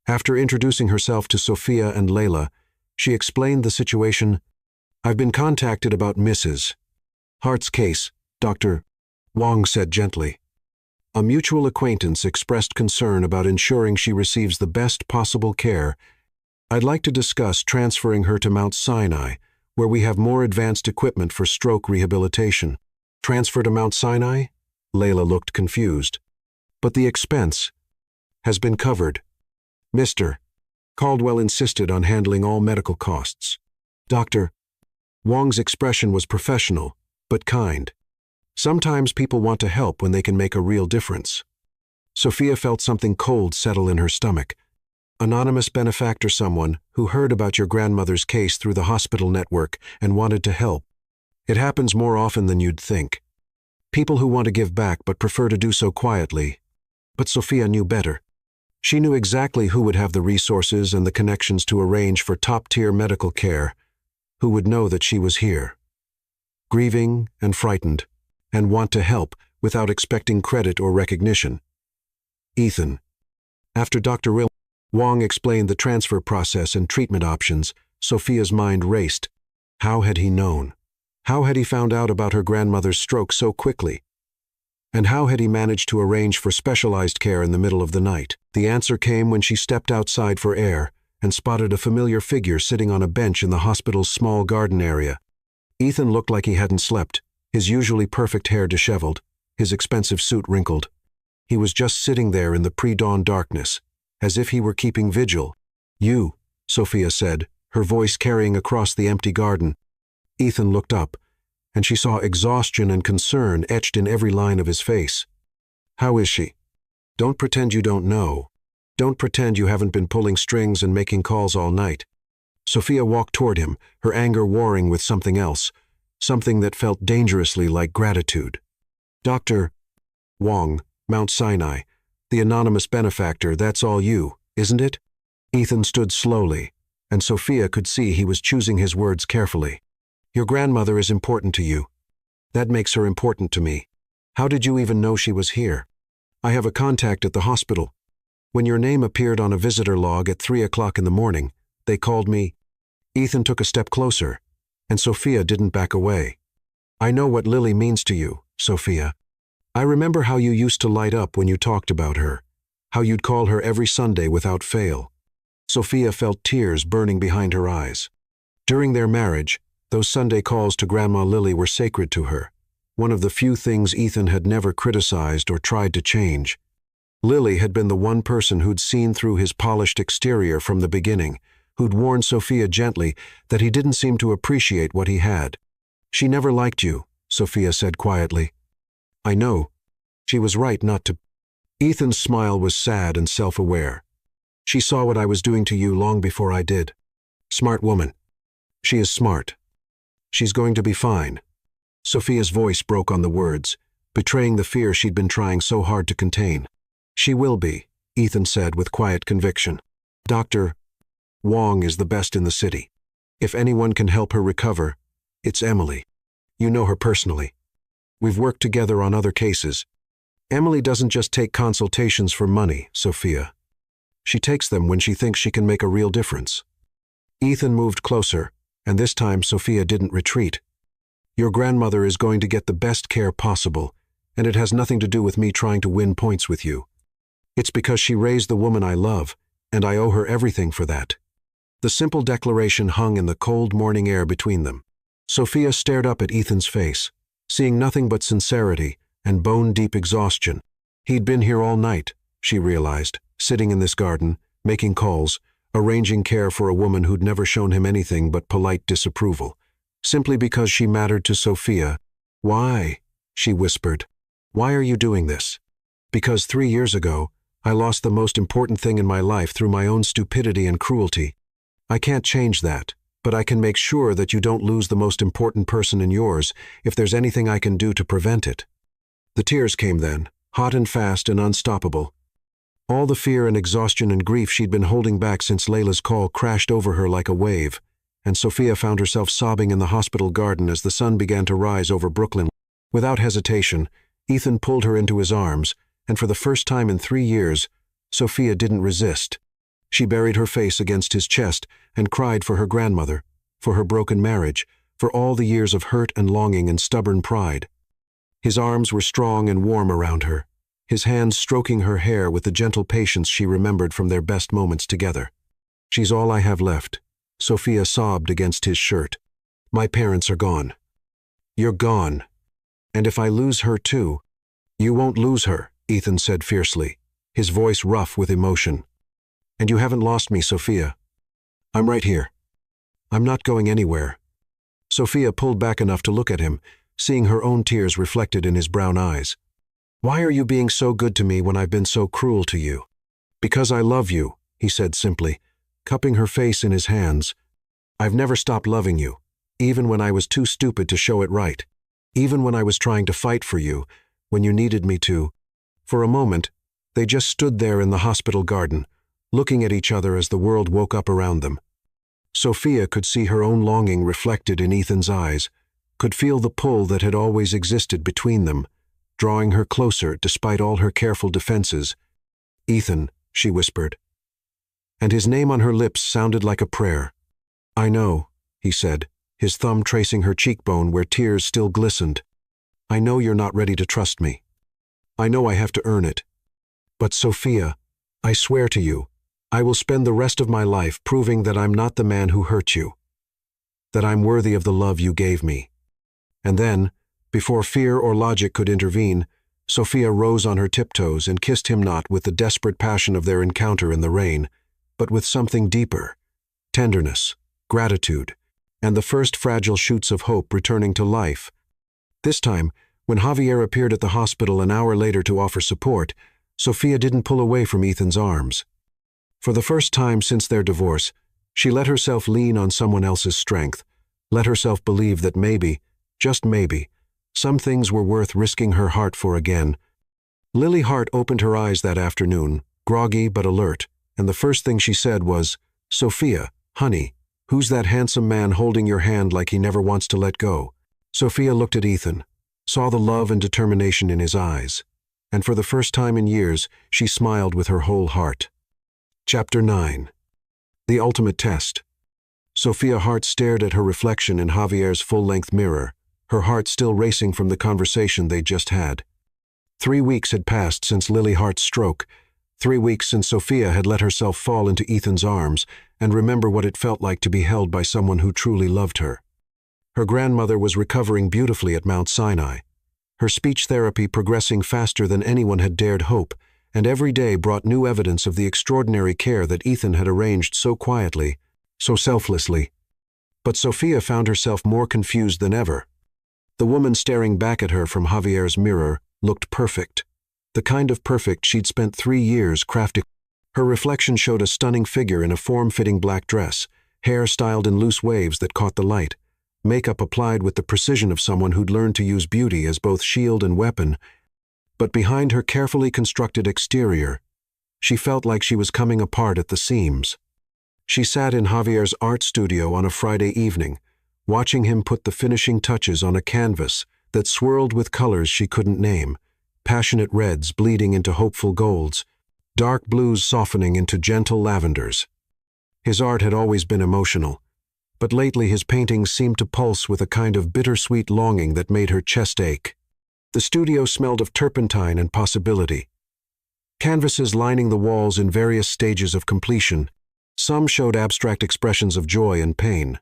After introducing herself to Sophia and Layla, she explained the situation. "I've been contacted about Mrs. Hart's case," Dr. Wong said gently. "A mutual acquaintance expressed concern about ensuring she receives the best possible care. I'd like to discuss transferring her to Mount Sinai, where we have more advanced equipment for stroke rehabilitation." "Transfer to Mount Sinai?" Layla looked confused. "But the expense has been covered. Mr. Caldwell insisted on handling all medical costs." Dr. Wong's expression was professional, but kind. Sometimes people want to help when they can make a real difference. Sophia felt something cold settle in her stomach. Anonymous benefactor, someone who heard about your grandmother's case through the hospital network and wanted to help. It happens more often than you'd think. People who want to give back but prefer to do so quietly. But Sophia knew better. She knew exactly who would have the resources and the connections to arrange for top-tier medical care, who would know that she was here, grieving and frightened, and want to help without expecting credit or recognition. Ethan. After Dr. Wong explained the transfer process and treatment options, Sophia's mind raced. How had he known? How had he found out about her grandmother's stroke so quickly? And how had he managed to arrange for specialized care in the middle of the night? The answer came when she stepped outside for air and spotted a familiar figure sitting on a bench in the hospital's small garden area. Ethan looked like he hadn't slept, his usually perfect hair disheveled, his expensive suit wrinkled. He was just sitting there in the pre-dawn darkness, as if he were keeping vigil. "You," Sophia said, her voice carrying across the empty garden. Ethan looked up, and she saw exhaustion and concern etched in every line of his face. "How is she? Don't pretend you don't know. Don't pretend you haven't been pulling strings and making calls all night." Sophia walked toward him, her anger warring with something else, something that felt dangerously like gratitude. "Dr. Wong, Mount Sinai, the anonymous benefactor, that's all you, isn't it?" Ethan stood slowly, and Sophia could see he was choosing his words carefully. "Your grandmother is important to you. That makes her important to me. How did you even know she was here?" I have a contact at the hospital. When your name appeared on a visitor log at 3 o'clock in the morning, they called me." Ethan took a step closer, and Sophia didn't back away. "I know what Lily means to you, Sophia. I remember how you used to light up when you talked about her, how you'd call her every Sunday without fail." Sophia felt tears burning behind her eyes. During their marriage, those Sunday calls to Grandma Lily were sacred to her, one of the few things Ethan had never criticized or tried to change. Lily had been the one person who'd seen through his polished exterior from the beginning, who'd warned Sophia gently that he didn't seem to appreciate what he had. "She never liked you," Sophia said quietly. "I know. She was right not to." Ethan's smile was sad and self-aware. "She saw what I was doing to you long before I did. Smart woman. She is smart. She's going to be fine." Sophia's voice broke on the words, betraying the fear she'd been trying so hard to contain. "She will be," Ethan said with quiet conviction. "Dr. Wong is the best in the city. If anyone can help her recover, it's Emily. You know her personally. We've worked together on other cases. Emily doesn't just take consultations for money, Sophia. She takes them when she thinks she can make a real difference." Ethan moved closer, and this time Sophia didn't retreat. "Your grandmother is going to get the best care possible, and it has nothing to do with me trying to win points with you. It's because she raised the woman I love, and I owe her everything for that." The simple declaration hung in the cold morning air between them. Sophia stared up at Ethan's face, seeing nothing but sincerity and bone-deep exhaustion. He'd been here all night, she realized, sitting in this garden, making calls, arranging care for a woman who'd never shown him anything but polite disapproval, simply because she mattered to Sophia. "Why?" she whispered. "Why are you doing this?" "Because 3 years ago, I lost the most important thing in my life through my own stupidity and cruelty. I can't change that, but I can make sure that you don't lose the most important person in yours if there's anything I can do to prevent it." The tears came then, hot and fast and unstoppable. All the fear and exhaustion and grief she'd been holding back since Layla's call crashed over her like a wave, and Sophia found herself sobbing in the hospital garden as the sun began to rise over Brooklyn. Without hesitation, Ethan pulled her into his arms, and for the first time in 3 years, Sophia didn't resist. She buried her face against his chest and cried for her grandmother, for her broken marriage, for all the years of hurt and longing and stubborn pride. His arms were strong and warm around her, his hands stroking her hair with the gentle patience she remembered from their best moments together. "She's all I have left," Sophia sobbed against his shirt. "My parents are gone. You're gone. And if I lose her too—" "You won't lose her," Ethan said fiercely, his voice rough with emotion. "And you haven't lost me, Sophia. I'm right here. I'm not going anywhere." Sophia pulled back enough to look at him, seeing her own tears reflected in his brown eyes. "Why are you being so good to me when I've been so cruel to you?" "Because I love you," he said simply, cupping her face in his hands. "I've never stopped loving you, even when I was too stupid to show it right, even when I was trying to fight for you, when you needed me to." For a moment, they just stood there in the hospital garden, looking at each other as the world woke up around them. Sophia could see her own longing reflected in Ethan's eyes, could feel the pull that had always existed between them, drawing her closer despite all her careful defenses. "Ethan," she whispered. And his name on her lips sounded like a prayer. "I know," he said, his thumb tracing her cheekbone where tears still glistened. "I know you're not ready to trust me. I know I have to earn it. But Sophia, I swear to you, I will spend the rest of my life proving that I'm not the man who hurt you, that I'm worthy of the love you gave me." And then, before fear or logic could intervene, Sophia rose on her tiptoes and kissed him, not with the desperate passion of their encounter in the rain, but with something deeper: tenderness, gratitude, and the first fragile shoots of hope returning to life. This time, when Javier appeared at the hospital an hour later to offer support, Sophia didn't pull away from Ethan's arms. For the first time since their divorce, she let herself lean on someone else's strength, let herself believe that maybe, just maybe, some things were worth risking her heart for again. Lily Hart opened her eyes that afternoon, groggy but alert, and the first thing she said was, "Sophia, honey, who's that handsome man holding your hand like he never wants to let go?" Sophia looked at Ethan, saw the love and determination in his eyes, and for the first time in years, she smiled with her whole heart. Chapter 9. The Ultimate Test. Sophia Hart stared at her reflection in Javier's full-length mirror, her heart still racing from the conversation they'd just had. 3 weeks had passed since Lily Hart's stroke, 3 weeks since Sophia had let herself fall into Ethan's arms and remember what it felt like to be held by someone who truly loved her. Her grandmother was recovering beautifully at Mount Sinai, her speech therapy progressing faster than anyone had dared hope, and every day brought new evidence of the extraordinary care that Ethan had arranged so quietly, so selflessly. But Sophia found herself more confused than ever. The woman staring back at her from Javier's mirror looked perfect, the kind of perfect she'd spent 3 years crafting. Her reflection showed a stunning figure in a form-fitting black dress, hair styled in loose waves that caught the light, makeup applied with the precision of someone who'd learned to use beauty as both shield and weapon. But behind her carefully constructed exterior, she felt like she was coming apart at the seams. She sat in Javier's art studio on a Friday evening, watching him put the finishing touches on a canvas that swirled with colors she couldn't name, passionate reds bleeding into hopeful golds, dark blues softening into gentle lavenders. His art had always been emotional, but lately his paintings seemed to pulse with a kind of bittersweet longing that made her chest ache. The studio smelled of turpentine and possibility. Canvases lining the walls in various stages of completion, some showed abstract expressions of joy and pain.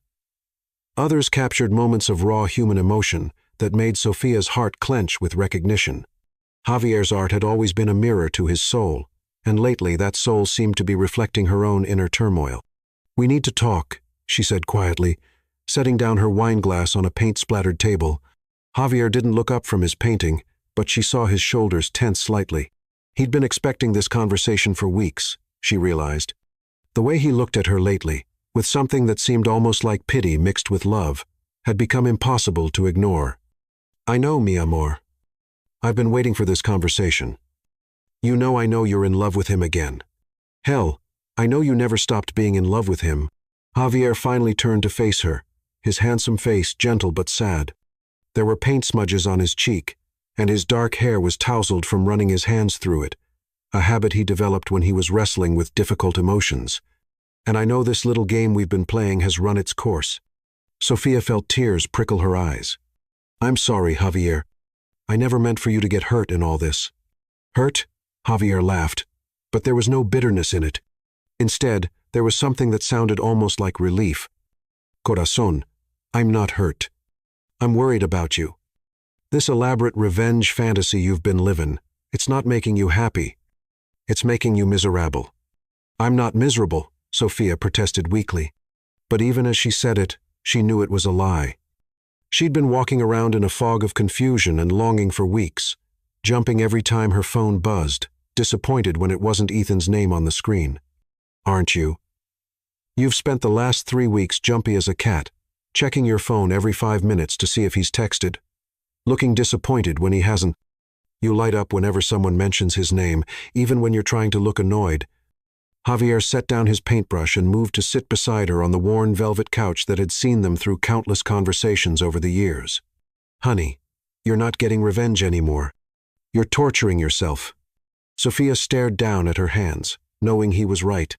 Others captured moments of raw human emotion that made Sophia's heart clench with recognition. Javier's art had always been a mirror to his soul, and lately that soul seemed to be reflecting her own inner turmoil. "We need to talk," she said quietly, setting down her wineglass on a paint-splattered table. Javier didn't look up from his painting, but she saw his shoulders tense slightly. He'd been expecting this conversation for weeks, she realized. The way he looked at her lately, with something that seemed almost like pity mixed with love, had become impossible to ignore. "I know, mi amor. I've been waiting for this conversation. You know I know you're in love with him again. Hell, I know you never stopped being in love with him." Javier finally turned to face her, his handsome face gentle but sad. There were paint smudges on his cheek, and his dark hair was tousled from running his hands through it, a habit he developed when he was wrestling with difficult emotions. "And I know this little game we've been playing has run its course." Sophia felt tears prickle her eyes. "I'm sorry, Javier. I never meant for you to get hurt in all this." "Hurt?" Javier laughed, but there was no bitterness in it. Instead, there was something that sounded almost like relief. "Corazón, I'm not hurt. I'm worried about you. This elaborate revenge fantasy you've been living, it's not making you happy. It's making you miserable." "I'm not miserable," Sophia protested weakly. But even as she said it, she knew it was a lie. She'd been walking around in a fog of confusion and longing for weeks, jumping every time her phone buzzed, disappointed when it wasn't Ethan's name on the screen. "Aren't you? You've spent the last 3 weeks jumpy as a cat, checking your phone every 5 minutes to see if he's texted, looking disappointed when he hasn't. You light up whenever someone mentions his name, even when you're trying to look annoyed." Javier set down his paintbrush and moved to sit beside her on the worn velvet couch that had seen them through countless conversations over the years. "Honey, you're not getting revenge anymore. You're torturing yourself." Sophia stared down at her hands, knowing he was right.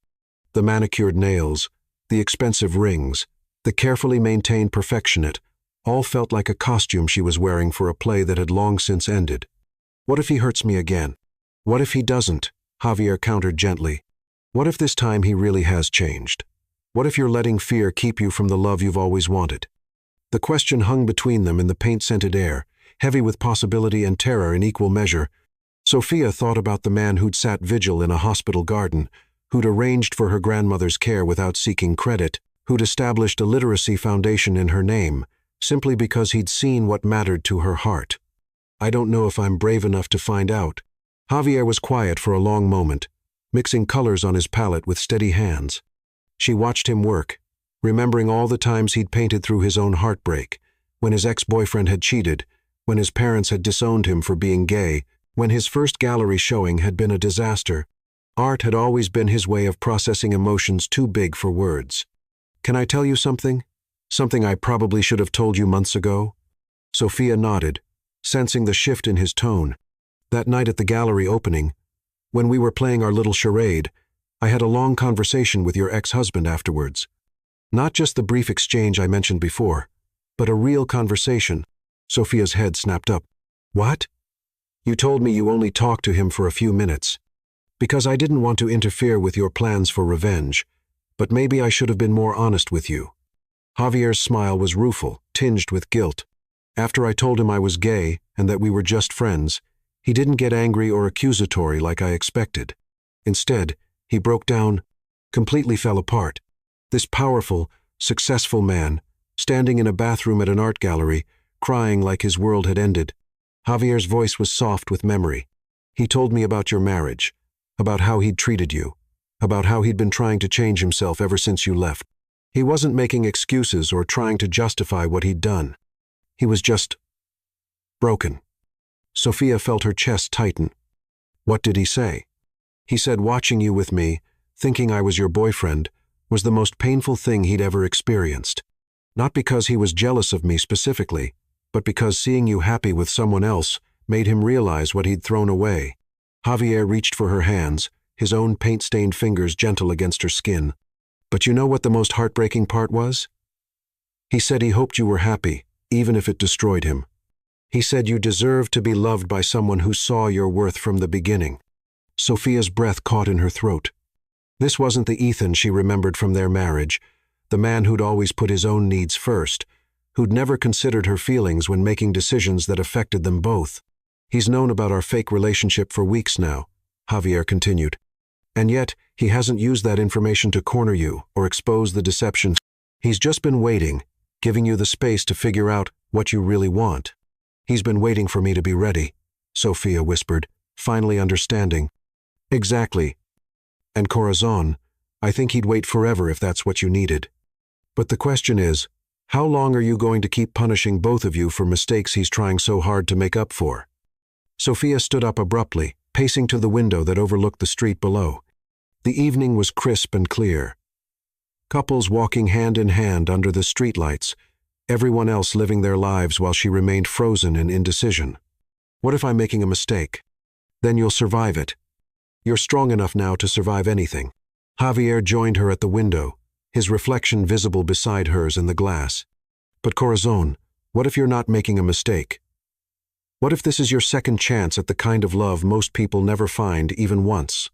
The manicured nails, the expensive rings, the carefully maintained perfectionate, all felt like a costume she was wearing for a play that had long since ended. "What if he hurts me again? What if he doesn't?" Javier countered gently. "What if this time he really has changed? What if you're letting fear keep you from the love you've always wanted?" The question hung between them in the paint-scented air, heavy with possibility and terror in equal measure. Sophia thought about the man who'd sat vigil in a hospital garden, who'd arranged for her grandmother's care without seeking credit, who'd established a literacy foundation in her name, simply because he'd seen what mattered to her heart. "I don't know if I'm brave enough to find out." Javier was quiet for a long moment, mixing colors on his palette with steady hands. She watched him work, remembering all the times he'd painted through his own heartbreak, when his ex-boyfriend had cheated, when his parents had disowned him for being gay, when his first gallery showing had been a disaster. Art had always been his way of processing emotions too big for words. "Can I tell you something? Something I probably should have told you months ago?" Sophia nodded, sensing the shift in his tone. That night at the gallery opening, when we were playing our little charade, I had a long conversation with your ex-husband afterwards. Not just the brief exchange I mentioned before, but a real conversation. Sophia's head snapped up. What? You told me you only talked to him for a few minutes. Because I didn't want to interfere with your plans for revenge, but maybe I should have been more honest with you. Javier's smile was rueful, tinged with guilt. After I told him I was gay and that we were just friends, he didn't get angry or accusatory like I expected. Instead, he broke down, completely fell apart. This powerful, successful man, standing in a bathroom at an art gallery, crying like his world had ended. Javier's voice was soft with memory. He told me about your marriage, about how he'd treated you, about how he'd been trying to change himself ever since you left. He wasn't making excuses or trying to justify what he'd done. He was just broken. Sophia felt her chest tighten. What did he say? He said watching you with me, thinking I was your boyfriend, was the most painful thing he'd ever experienced. Not because he was jealous of me specifically, but because seeing you happy with someone else made him realize what he'd thrown away. Javier reached for her hands, his own paint-stained fingers gentle against her skin. But you know what the most heartbreaking part was? He said he hoped you were happy, even if it destroyed him. He said you deserved to be loved by someone who saw your worth from the beginning. Sophia's breath caught in her throat. This wasn't the Ethan she remembered from their marriage, the man who'd always put his own needs first, who'd never considered her feelings when making decisions that affected them both. He's known about our fake relationship for weeks now, Javier continued. And yet, he hasn't used that information to corner you or expose the deception. He's just been waiting, giving you the space to figure out what you really want. He's been waiting for me to be ready, Sophia whispered, finally understanding. Exactly. And Corazon, I think he'd wait forever if that's what you needed. But the question is, how long are you going to keep punishing both of you for mistakes he's trying so hard to make up for? Sophia stood up abruptly, pacing to the window that overlooked the street below. The evening was crisp and clear. Couples walking hand in hand under the streetlights, everyone else living their lives while she remained frozen in indecision. What if I'm making a mistake? Then you'll survive it. You're strong enough now to survive anything. Javier joined her at the window, his reflection visible beside hers in the glass. But Corazon, what if you're not making a mistake? What if this is your second chance at the kind of love most people never find even once?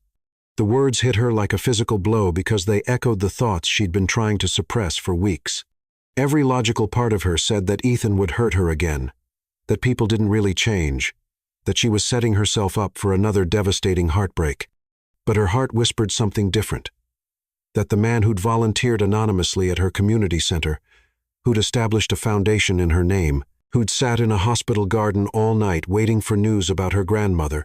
The words hit her like a physical blow because they echoed the thoughts she'd been trying to suppress for weeks. Every logical part of her said that Ethan would hurt her again, that people didn't really change, that she was setting herself up for another devastating heartbreak. But her heart whispered something different. That the man who'd volunteered anonymously at her community center, who'd established a foundation in her name, who'd sat in a hospital garden all night waiting for news about her grandmother,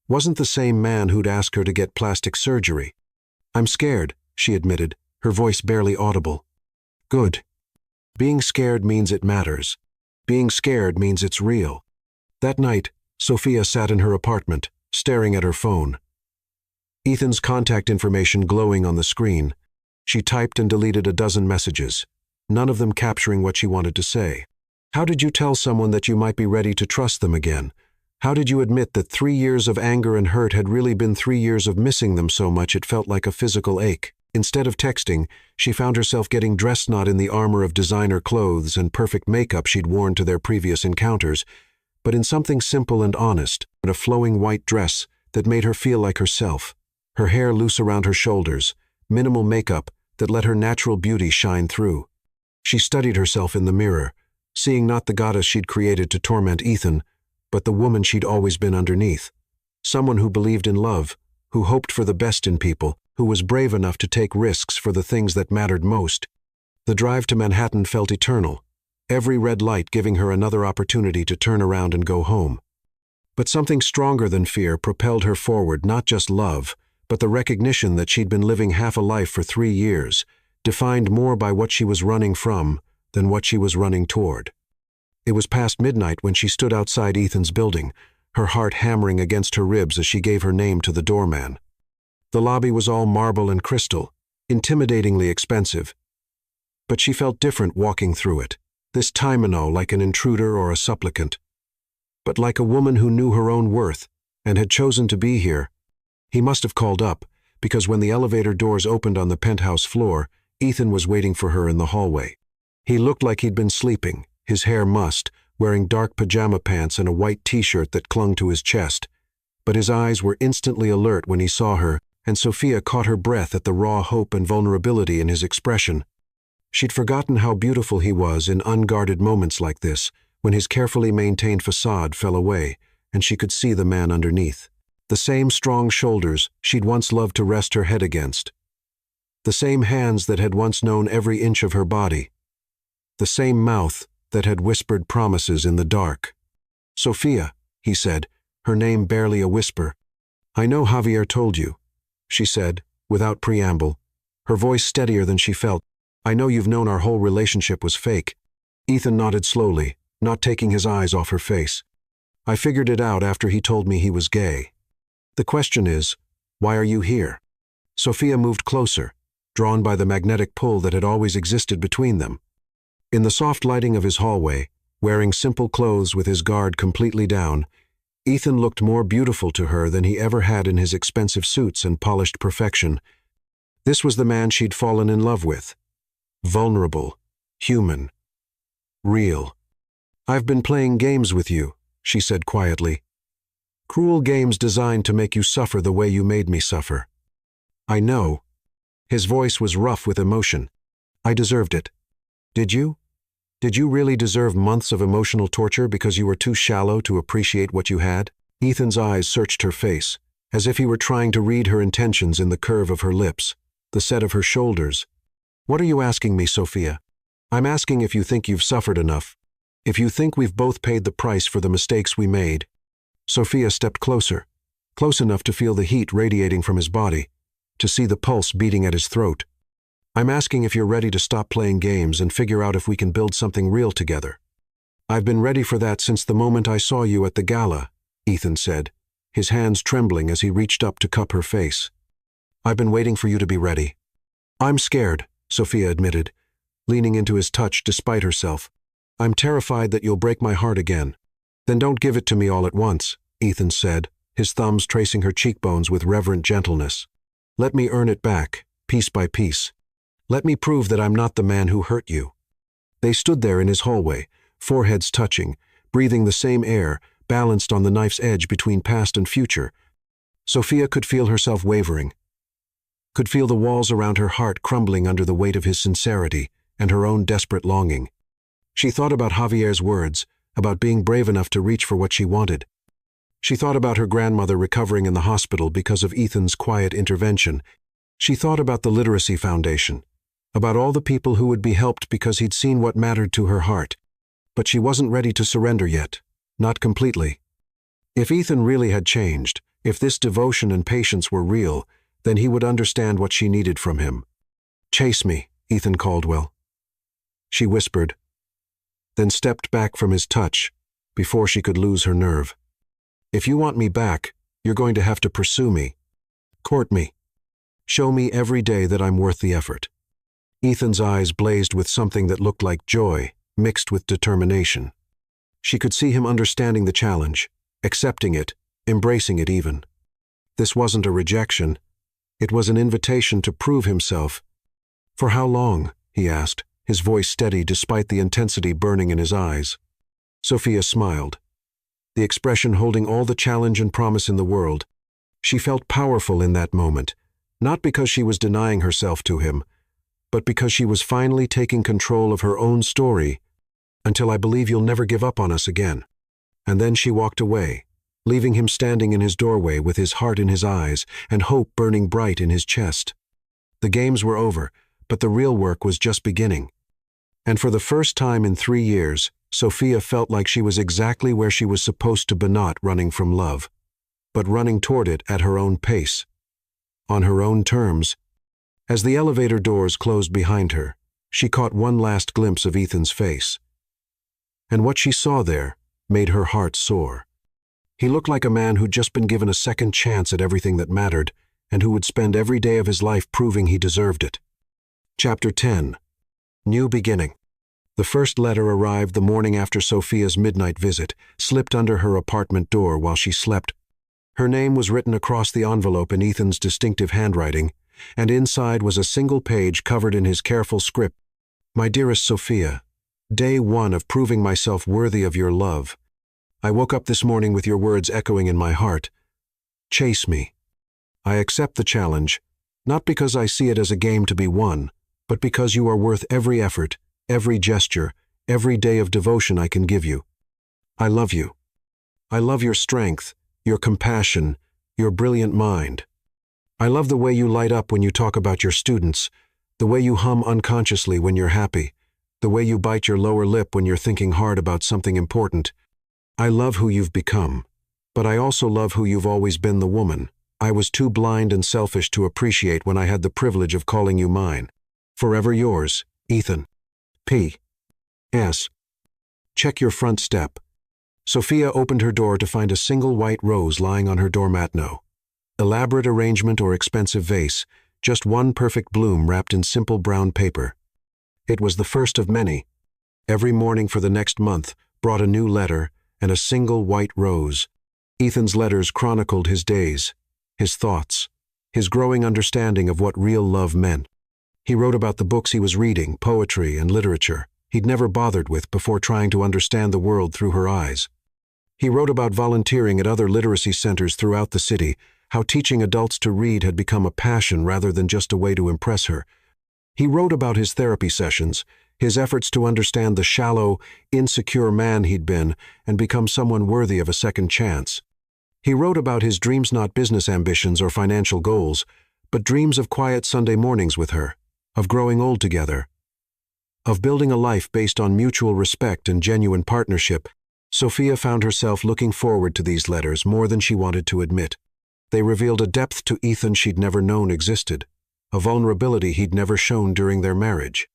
wasn't the same man who'd asked her to get plastic surgery. I'm scared, she admitted, her voice barely audible. Good. Being scared means it matters. Being scared means it's real. That night, Sophia sat in her apartment, staring at her phone. Ethan's contact information glowing on the screen. She typed and deleted a dozen messages, none of them capturing what she wanted to say. How did you tell someone that you might be ready to trust them again? How did you admit that 3 years of anger and hurt had really been 3 years of missing them so much it felt like a physical ache? Instead of texting, she found herself getting dressed not in the armor of designer clothes and perfect makeup she'd worn to their previous encounters, but in something simple and honest, a flowing white dress that made her feel like herself, her hair loose around her shoulders, minimal makeup that let her natural beauty shine through. She studied herself in the mirror, seeing not the goddess she'd created to torment Ethan, but the woman she'd always been underneath. Someone who believed in love, who hoped for the best in people, who was brave enough to take risks for the things that mattered most. The drive to Manhattan felt eternal, every red light giving her another opportunity to turn around and go home. But something stronger than fear propelled her forward, not just love, but the recognition that she'd been living half a life for 3 years, defined more by what she was running from than what she was running toward. It was past midnight when she stood outside Ethan's building, her heart hammering against her ribs as she gave her name to the doorman. The lobby was all marble and crystal, intimidatingly expensive. But she felt different walking through it, this time like an intruder or a supplicant, but like a woman who knew her own worth and had chosen to be here. He must have called up, because when the elevator doors opened on the penthouse floor, Ethan was waiting for her in the hallway. He looked like he'd been sleeping, his hair mussed, wearing dark pajama pants and a white t-shirt that clung to his chest. But his eyes were instantly alert when he saw her, and Sophia caught her breath at the raw hope and vulnerability in his expression. She'd forgotten how beautiful he was in unguarded moments like this, when his carefully maintained facade fell away, and she could see the man underneath. The same strong shoulders she'd once loved to rest her head against. The same hands that had once known every inch of her body. The same mouth that had whispered promises in the dark. "Sophia," he said, her name barely a whisper. "I know Javier told you," she said, without preamble, her voice steadier than she felt. "I know you've known our whole relationship was fake." Ethan nodded slowly, not taking his eyes off her face. "I figured it out after he told me he was gay. The question is, why are you here?" Sophia moved closer, drawn by the magnetic pull that had always existed between them. In the soft lighting of his hallway, wearing simple clothes with his guard completely down, Ethan looked more beautiful to her than he ever had in his expensive suits and polished perfection. This was the man she'd fallen in love with. Vulnerable, human, real. "I've been playing games with you," she said quietly. "Cruel games designed to make you suffer the way you made me suffer. I know." His voice was rough with emotion. "I deserved it. Did you? Did you really deserve months of emotional torture because you were too shallow to appreciate what you had?" Ethan's eyes searched her face, as if he were trying to read her intentions in the curve of her lips, the set of her shoulders. "What are you asking me, Sophia? I'm asking if you think you've suffered enough. If you think we've both paid the price for the mistakes we made." Sophia stepped closer, close enough to feel the heat radiating from his body, to see the pulse beating at his throat. "I'm asking if you're ready to stop playing games and figure out if we can build something real together." "I've been ready for that since the moment I saw you at the gala," Ethan said, his hands trembling as he reached up to cup her face. "I've been waiting for you to be ready." "I'm scared," Sophia admitted, leaning into his touch despite herself. "I'm terrified that you'll break my heart again." "Then don't give it to me all at once," Ethan said, his thumbs tracing her cheekbones with reverent gentleness. "Let me earn it back, piece by piece. Let me prove that I'm not the man who hurt you." They stood there in his hallway, foreheads touching, breathing the same air, balanced on the knife's edge between past and future. Sophia could feel herself wavering, could feel the walls around her heart crumbling under the weight of his sincerity and her own desperate longing. She thought about Javier's words, about being brave enough to reach for what she wanted. She thought about her grandmother recovering in the hospital because of Ethan's quiet intervention. She thought about the Literacy Foundation, about all the people who would be helped because he'd seen what mattered to her heart. But she wasn't ready to surrender yet, not completely. If Ethan really had changed, if this devotion and patience were real, then he would understand what she needed from him. "Chase me, Ethan Caldwell," she whispered, then stepped back from his touch before she could lose her nerve. "If you want me back, you're going to have to pursue me. Court me. Show me every day that I'm worth the effort." Ethan's eyes blazed with something that looked like joy, mixed with determination. She could see him understanding the challenge, accepting it, embracing it even. This wasn't a rejection. It was an invitation to prove himself. "For how long?" he asked, his voice steady despite the intensity burning in his eyes. Sophia smiled, the expression holding all the challenge and promise in the world. She felt powerful in that moment, not because she was denying herself to him, but because she was finally taking control of her own story. "Until I believe you'll never give up on us again." And then she walked away, leaving him standing in his doorway with his heart in his eyes and hope burning bright in his chest. The games were over, but the real work was just beginning. And for the first time in 3 years, Sophia felt like she was exactly where she was supposed to be, not running from love, but running toward it at her own pace, on her own terms. As the elevator doors closed behind her, she caught one last glimpse of Ethan's face. And what she saw there made her heart soar. He looked like a man who'd just been given a second chance at everything that mattered, and who would spend every day of his life proving he deserved it. Chapter 10. New Beginning. The first letter arrived the morning after Sophia's midnight visit, slipped under her apartment door while she slept. Her name was written across the envelope in Ethan's distinctive handwriting, and inside was a single page covered in his careful script. My dearest Sophia, day 1 of proving myself worthy of your love. I woke up this morning with your words echoing in my heart. Chase me. I accept the challenge, not because I see it as a game to be won, but because you are worth every effort, every gesture, every day of devotion I can give you. I love you. I love your strength, your compassion, your brilliant mind. I love the way you light up when you talk about your students, the way you hum unconsciously when you're happy, the way you bite your lower lip when you're thinking hard about something important. I love who you've become, but I also love who you've always been, the woman I was too blind and selfish to appreciate when I had the privilege of calling you mine. Forever yours, Ethan. P.S. Check your front step. Sophia opened her door to find a single white rose lying on her doormat. No elaborate arrangement or expensive vase, just one perfect bloom wrapped in simple brown paper. It was the first of many. Every morning for the next month brought a new letter and a single white rose. Ethan's letters chronicled his days, his thoughts, his growing understanding of what real love meant. He wrote about the books he was reading, poetry and literature he'd never bothered with before trying to understand the world through her eyes. He wrote about volunteering at other literacy centers throughout the city, how teaching adults to read had become a passion rather than just a way to impress her. He wrote about his therapy sessions, his efforts to understand the shallow, insecure man he'd been and become someone worthy of a second chance. He wrote about his dreams, not business ambitions or financial goals, but dreams of quiet Sunday mornings with her, of growing old together, of building a life based on mutual respect and genuine partnership. Sophia found herself looking forward to these letters more than she wanted to admit. They revealed a depth to Ethan she'd never known existed, a vulnerability he'd never shown during their marriage.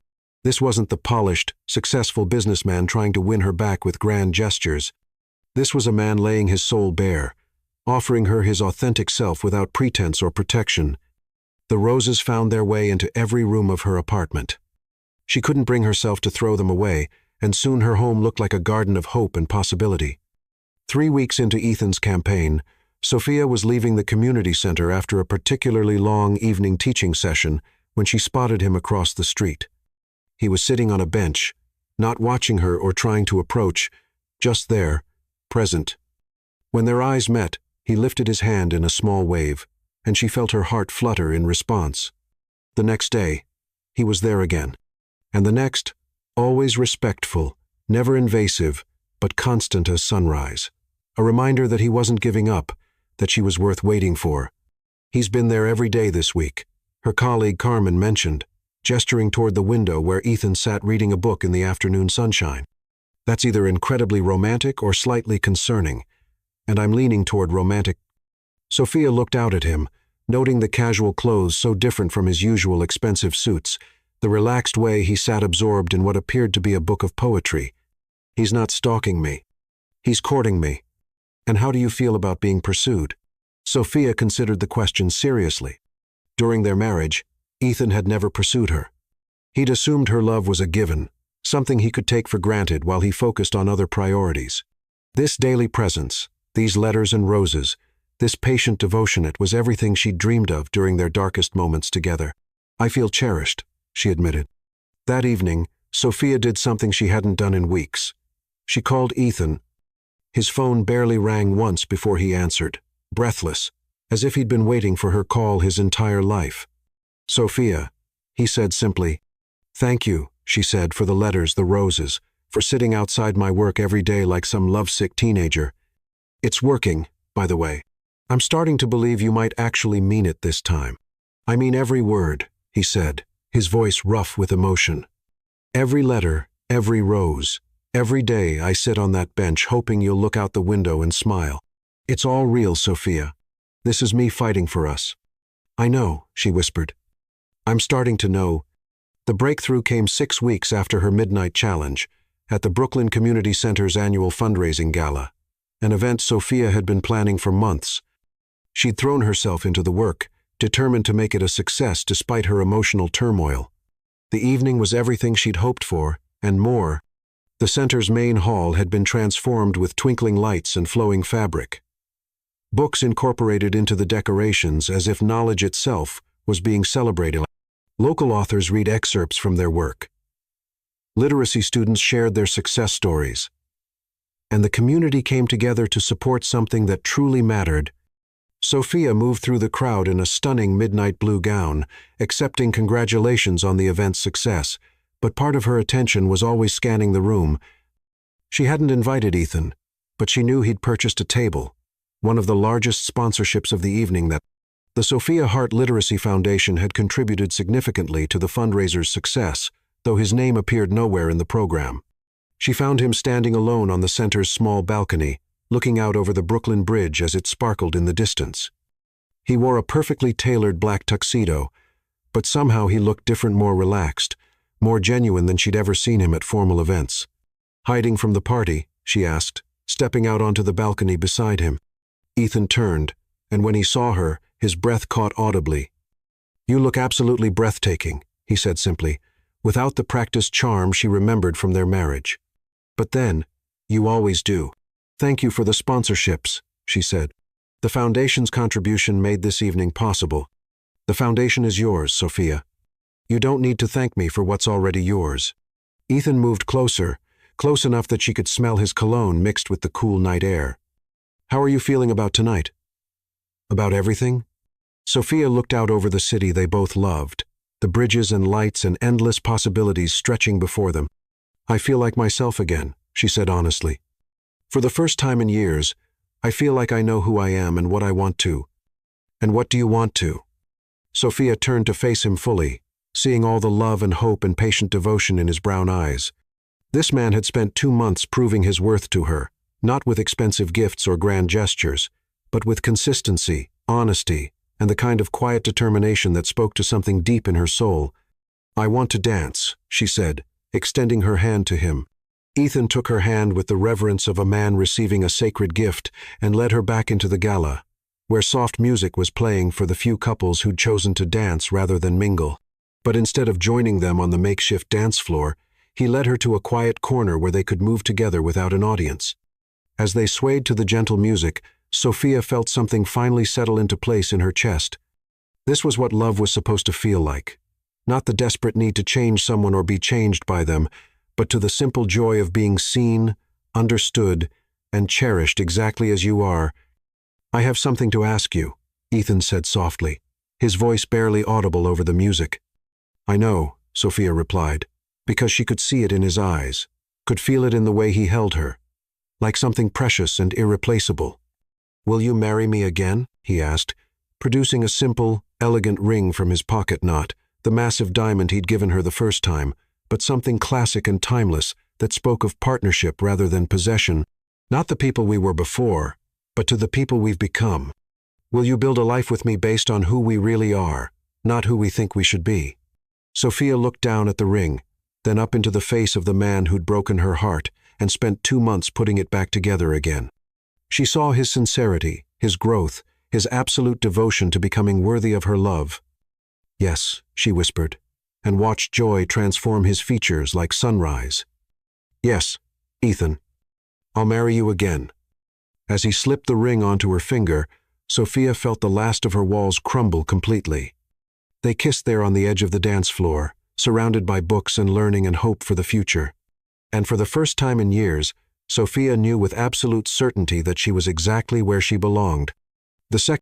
This wasn't the polished, successful businessman trying to win her back with grand gestures. This was a man laying his soul bare, offering her his authentic self without pretense or protection. The roses found their way into every room of her apartment. She couldn't bring herself to throw them away, and soon her home looked like a garden of hope and possibility. 3 weeks into Ethan's campaign, Sophia was leaving the community center after a particularly long evening teaching session when she spotted him across the street. He was sitting on a bench, not watching her or trying to approach, just there, present. When their eyes met, he lifted his hand in a small wave, and she felt her heart flutter in response. The next day, he was there again. And the next, always respectful, never invasive, but constant as sunrise. A reminder that he wasn't giving up, that she was worth waiting for. He's been there every day this week, her colleague Carmen mentioned, gesturing toward the window where Ethan sat reading a book in the afternoon sunshine. That's either incredibly romantic or slightly concerning, and I'm leaning toward romantic. Sophia looked out at him, noting the casual clothes so different from his usual expensive suits, the relaxed way he sat absorbed in what appeared to be a book of poetry. He's not stalking me. He's courting me. And how do you feel about being pursued? Sophia considered the question seriously. During their marriage, Ethan had never pursued her. He'd assumed her love was a given, something he could take for granted while he focused on other priorities. This daily presence, these letters and roses, this patient devotion, it was everything she'd dreamed of during their darkest moments together. I feel cherished, she admitted. That evening, Sophia did something she hadn't done in weeks. She called Ethan. His phone barely rang once before he answered, breathless, as if he'd been waiting for her call his entire life. Sophia, he said simply. Thank you, she said, for the letters, the roses, for sitting outside my work every day like some lovesick teenager. It's working, by the way. I'm starting to believe you might actually mean it this time. I mean every word, he said, his voice rough with emotion. Every letter, every rose, every day I sit on that bench hoping you'll look out the window and smile. It's all real, Sophia. This is me fighting for us. I know, she whispered. I'm starting to know. The breakthrough came 6 weeks after her midnight challenge, at the Brooklyn Community Center's annual fundraising gala, an event Sophia had been planning for months. She'd thrown herself into the work, determined to make it a success despite her emotional turmoil. The evening was everything she'd hoped for, and more. The center's main hall had been transformed with twinkling lights and flowing fabric. books incorporated into the decorations as if knowledge itself was being celebrated. Local authors read excerpts from their work. Literacy students shared their success stories. And the community came together to support something that truly mattered. Sophia moved through the crowd in a stunning midnight blue gown, accepting congratulations on the event's success, but part of her attention was always scanning the room. She hadn't invited Ethan, but she knew he'd purchased a table, one of the largest sponsorships of the evening. That the Sophia Hart Literacy Foundation had contributed significantly to the fundraiser's success, though his name appeared nowhere in the program. She found him standing alone on the center's small balcony, looking out over the Brooklyn Bridge as it sparkled in the distance. He wore a perfectly tailored black tuxedo, but somehow he looked different, more relaxed, more genuine than she'd ever seen him at formal events. "Hiding from the party?" she asked, stepping out onto the balcony beside him. Ethan turned, and when he saw her, his breath caught audibly. "You look absolutely breathtaking," he said simply, without the practiced charm she remembered from their marriage. "But then, you always do." "Thank you for the sponsorships," she said. "The foundation's contribution made this evening possible." "The foundation is yours, Sophia. You don't need to thank me for what's already yours." Ethan moved closer, close enough that she could smell his cologne mixed with the cool night air. "How are you feeling about tonight?" "About everything?" Sophia looked out over the city they both loved, the bridges and lights and endless possibilities stretching before them. "I feel like myself again," she said honestly. "For the first time in years, I feel like I know who I am and what I want to." "And what do you want to?" Sophia turned to face him fully, seeing all the love and hope and patient devotion in his brown eyes. This man had spent 2 months proving his worth to her, not with expensive gifts or grand gestures, but with consistency, honesty, and the kind of quiet determination that spoke to something deep in her soul. "I want to dance," she said, extending her hand to him. Ethan took her hand with the reverence of a man receiving a sacred gift and led her back into the gala, where soft music was playing for the few couples who'd chosen to dance rather than mingle. But instead of joining them on the makeshift dance floor, he led her to a quiet corner where they could move together without an audience. As they swayed to the gentle music, Sophia felt something finally settle into place in her chest. This was what love was supposed to feel like. Not the desperate need to change someone or be changed by them, but to the simple joy of being seen, understood, and cherished exactly as you are. "I have something to ask you," Ethan said softly, his voice barely audible over the music. "I know," Sophia replied, because she could see it in his eyes, could feel it in the way he held her, like something precious and irreplaceable. "Will you marry me again?" he asked, producing a simple, elegant ring from his pocket, not the massive diamond he'd given her the first time, but something classic and timeless that spoke of partnership rather than possession. "Not the people we were before, but to the people we've become. Will you build a life with me based on who we really are, not who we think we should be?" Sophia looked down at the ring, then up into the face of the man who'd broken her heart and spent 2 months putting it back together again. She saw his sincerity, his growth, his absolute devotion to becoming worthy of her love. "Yes," she whispered, and watched joy transform his features like sunrise. "Yes, Ethan, I'll marry you again." As he slipped the ring onto her finger, Sophia felt the last of her walls crumble completely. They kissed there on the edge of the dance floor, surrounded by books and learning and hope for the future. And for the first time in years, Sophia knew with absolute certainty that she was exactly where she belonged. The second